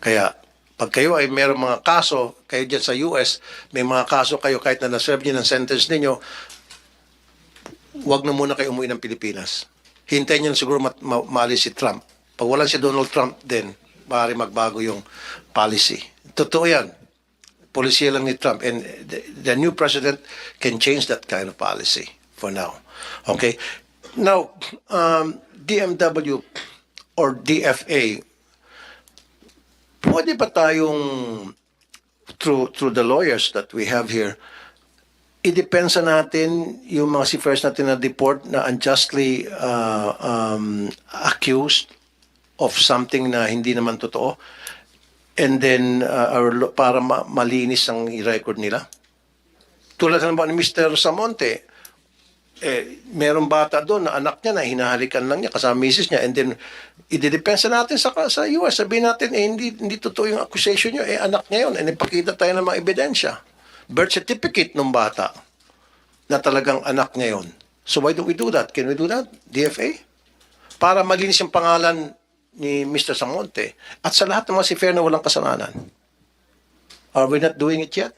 Kaya, pag kayo ay meron mga kaso, kayo dyan sa US, may mga kaso kayo kahit na na-serve nyo ng sentence ninyo, wag na muna kayo umuwi ng Pilipinas. Hintayin nyo siguro maalis si Trump. Pag wala si Donald Trump, then maaari magbago yung policy. Totoo yan. Polisiya lang ni Trump. And the new president can change that kind of policy for now. Okay? Now, DMW or DFA, pwede ba tayong, through the lawyers that we have here, idepensa natin yung mga seafarers natin na deport na unjustly accused of something na hindi naman totoo, and then para malinis ang record nila? Tulad ng ni Mr. Samonte, merong bata doon na anak niya na hinahalikan lang niya kasama misis niya, and then idedepensa natin sa US, sabihin natin hindi totoo yung accusation niyo, anak niya yun, and ipakita tayo ng mga ebidensya, birth certificate ng bata na talagang anak niya yun. So why don't we do that? Can we do that? DFA? Para malinis yung pangalan ni Mr. Samonte at sa lahat ng mga seafarer na walang kasalanan. Are we not doing it yet?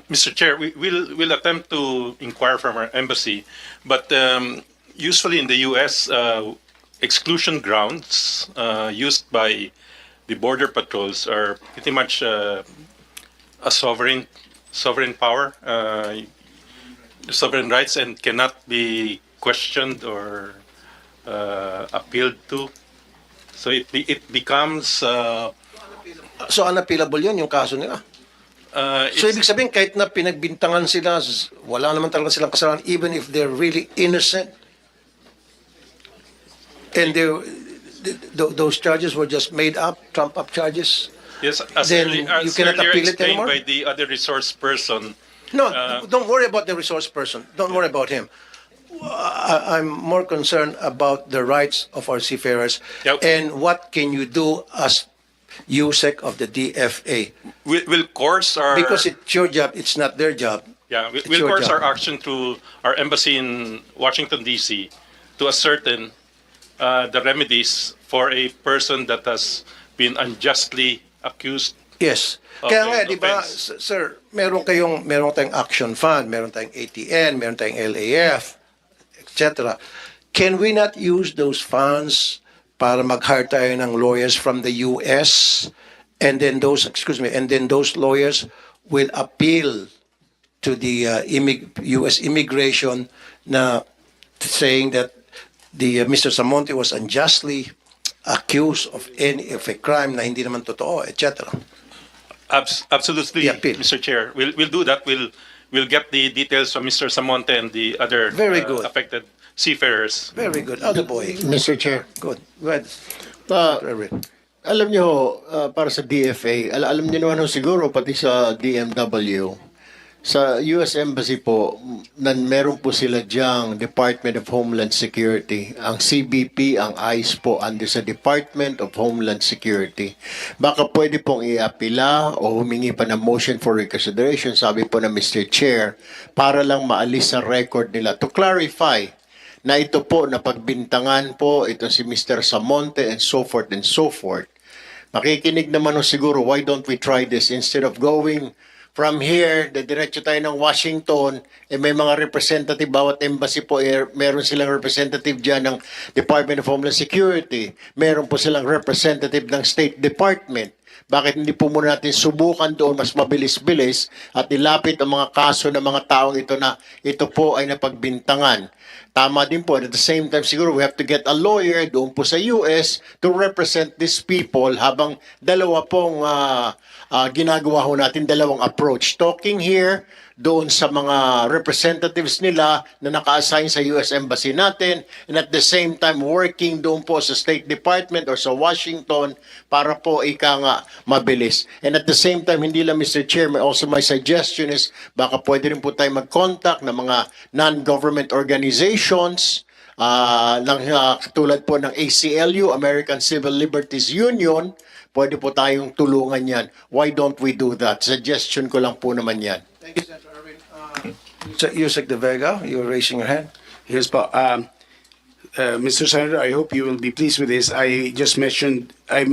Mr. Chair, we'll attempt to inquire from our embassy, but usually in the U.S., exclusion grounds used by the border patrols are pretty much a sovereign power, sovereign rights, and cannot be questioned or appealed to. So it becomes. So unappealable yun yung kaso nila. So ibig sabihin kahit na pinagbintangan sila, wala naman talaga silang kasalanan, even if they're really innocent, and those charges were just made up, trumped-up charges. Yes, as then you cannot earlier appeal it explained anymore. by the other resource person. No, don't worry about the resource person. Don't worry about him. I'm more concerned about the rights of our seafarers. Yep. And what can you do as USEC of the DFA? We'll course our Because it's your job, it's not their job. yeah. It's We'll your course job. our action through our embassy in Washington D.C. to ascertain the remedies for a person that has been unjustly accused. Yes. of Kaya an nga, di ba, offense. sir, meron tayong action fund, meron tayong ATN, meron tayong LAF, etc. Can we not use those funds para mag-hire tayo ng lawyers from the US, and then those lawyers will appeal to the US immigration na saying that the Mr. Samonte was unjustly accused of a crime na hindi naman totoo, etc. Absolutely, Mr. Chair. We'll do that. We'll get the details from Mr. Samonte and the other Very good. affected seafarers. Very good. Other boy. Mr. Chair. Good. Go ahead. Alam niyo, para sa DFA, alam niyo naman siguro, pati sa DMW, sa US Embassy po, meron po sila diyang Department of Homeland Security. Ang CBP, ang ICE po, under sa Department of Homeland Security. Baka pwede pong i-apila o humingi pa ng motion for reconsideration, sabi po na Mr. Chair, para lang maalis sa record nila. To clarify, na ito po, na pagbintangan po, ito si Mr. Samonte and so forth and so forth. Makikinig naman o siguro, why don't we try this instead of going from here, diretso tayo ng Washington, may mga representative, bawat embassy po, meron silang representative dyan ng Department of Homeland Security, meron po silang representative ng State Department. bakit hindi po muna natin subukan doon mas mabilis-bilis at ilapit ang mga kaso ng mga taong ito na ito po ay napagbintangan. Tama din po. At the same time, siguro we have to get a lawyer doon po sa US to represent these people habang dalawa pong ginagawa ho natin, dalawang approach. Talking here, doon sa mga representatives nila na naka-assign sa US Embassy natin, and at the same time working doon po sa State Department or sa Washington para po ika nga mabilis. And at the same time, hindi lang Mr. Chair, also my suggestion is baka pwede rin po tayo mag-contact ng mga non-government organizations tulad po ng ACLU, American Civil Liberties Union. Pwede po tayong tulungan yan. Why don't we do that? Suggestion ko lang po naman yan. Thank you, Senator Erwin. Yusek De Vega, you're raising your hand. Yes, po. Mr. Senator, I hope you will be pleased with this. I just mentioned, I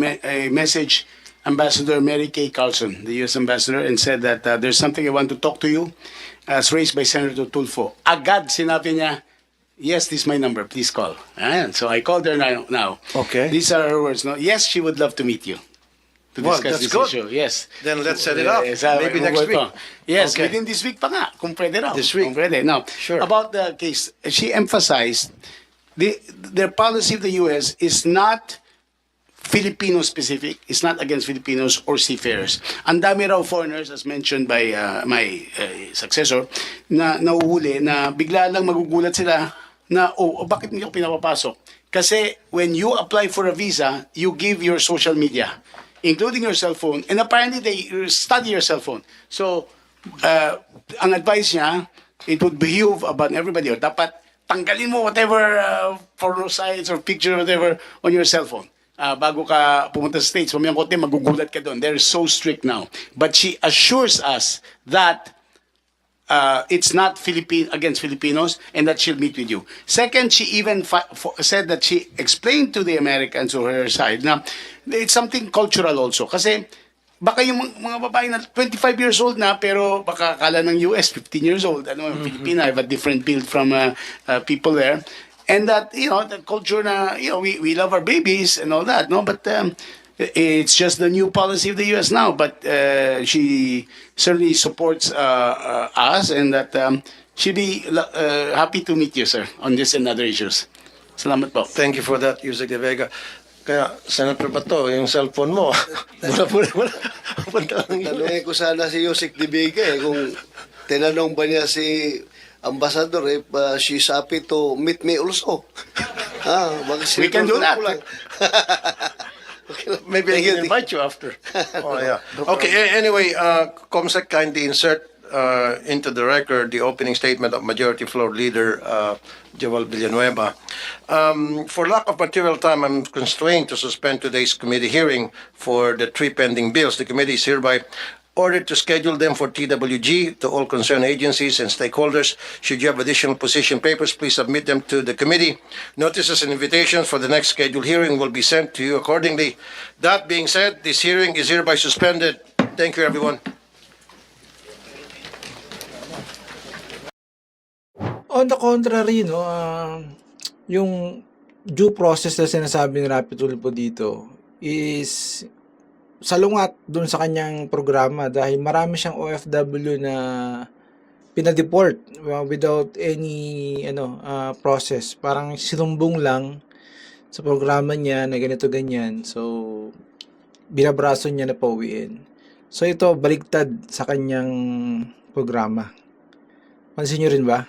messaged Ambassador Mary Kay Carlson, the U.S. Ambassador, and said that there's something I want to talk to you as raised by Senator Tulfo. Agad sinabi niya, yes, this is my number, please call. And so I called her now. Okay. These are her words. No? Yes, she would love to meet you. To Well, discuss that's this good. issue. Yes. Then let's set it up. Maybe next week. Yes, Okay. within this week pa nga, kung pwede raw. This week. Kung pwede. Now, Sure. about the case, she emphasized their policy of the U.S. is not Filipino-specific. It's not against Filipinos or seafarers. Ang dami raw foreigners, as mentioned by my successor, na nauhuli na bigla lang magugulat sila na, bakit hindi ako pinapapasok? Kasi when you apply for a visa, you give your social media, including your cell phone, and apparently they study your cell phone. So, ang advice niya, it would behoove about everybody, or dapat tanggalin mo whatever porno sites or picture, whatever, on your cell phone. Bago ka pumunta sa States, mamayang konti, magugulat ka doon. They're so strict now. But she assures us that it's not against Filipinos and that she'll meet with you. Second, she even said that she explained to the Americans on her side na it's something cultural also. Kasi baka yung mga babae na 25 years old na pero baka akala ng US 15 years old. Filipina have a different build from people there. And that, the culture na, we love our babies and all that, no? But it's just the new policy of the U.S. now. But she certainly supports us, and that she'll be happy to meet you, sir, on this and other issues. Salamat po. Thank you for that, Yusek De Vega. Kaya, Senator Bato, yung cellphone mo, wala. Tanungin ko sana si Yusek De Vega kung tinanong ba niya si Ambassador, she's happy to meet me also. We can do that. Maybe I can invite you after. Oh, yeah. Okay, anyway, Comsec kindly insert into the record the opening statement of Majority Floor Leader Joel Villanueva. For lack of material time, I'm constrained to suspend today's committee hearing for the 3 pending bills. The committee is hereby ordered to schedule them for TWG to all concerned agencies and stakeholders. Should you have additional position papers, please submit them to the committee. Notices and invitations for the next scheduled hearing will be sent to you accordingly. That being said, this hearing is hereby suspended. Thank you, everyone. On the contrary, yung due process na sinasabi ni Rapi Tulfo dito is salungat dun sa kanyang programa dahil marami siyang OFW na pinadeport without any process. Parang sinumbong lang sa programa niya na ganito ganyan. So binabraso niya na pauwiin. So ito baligtad sa kanyang programa. Pansin niyo rin ba?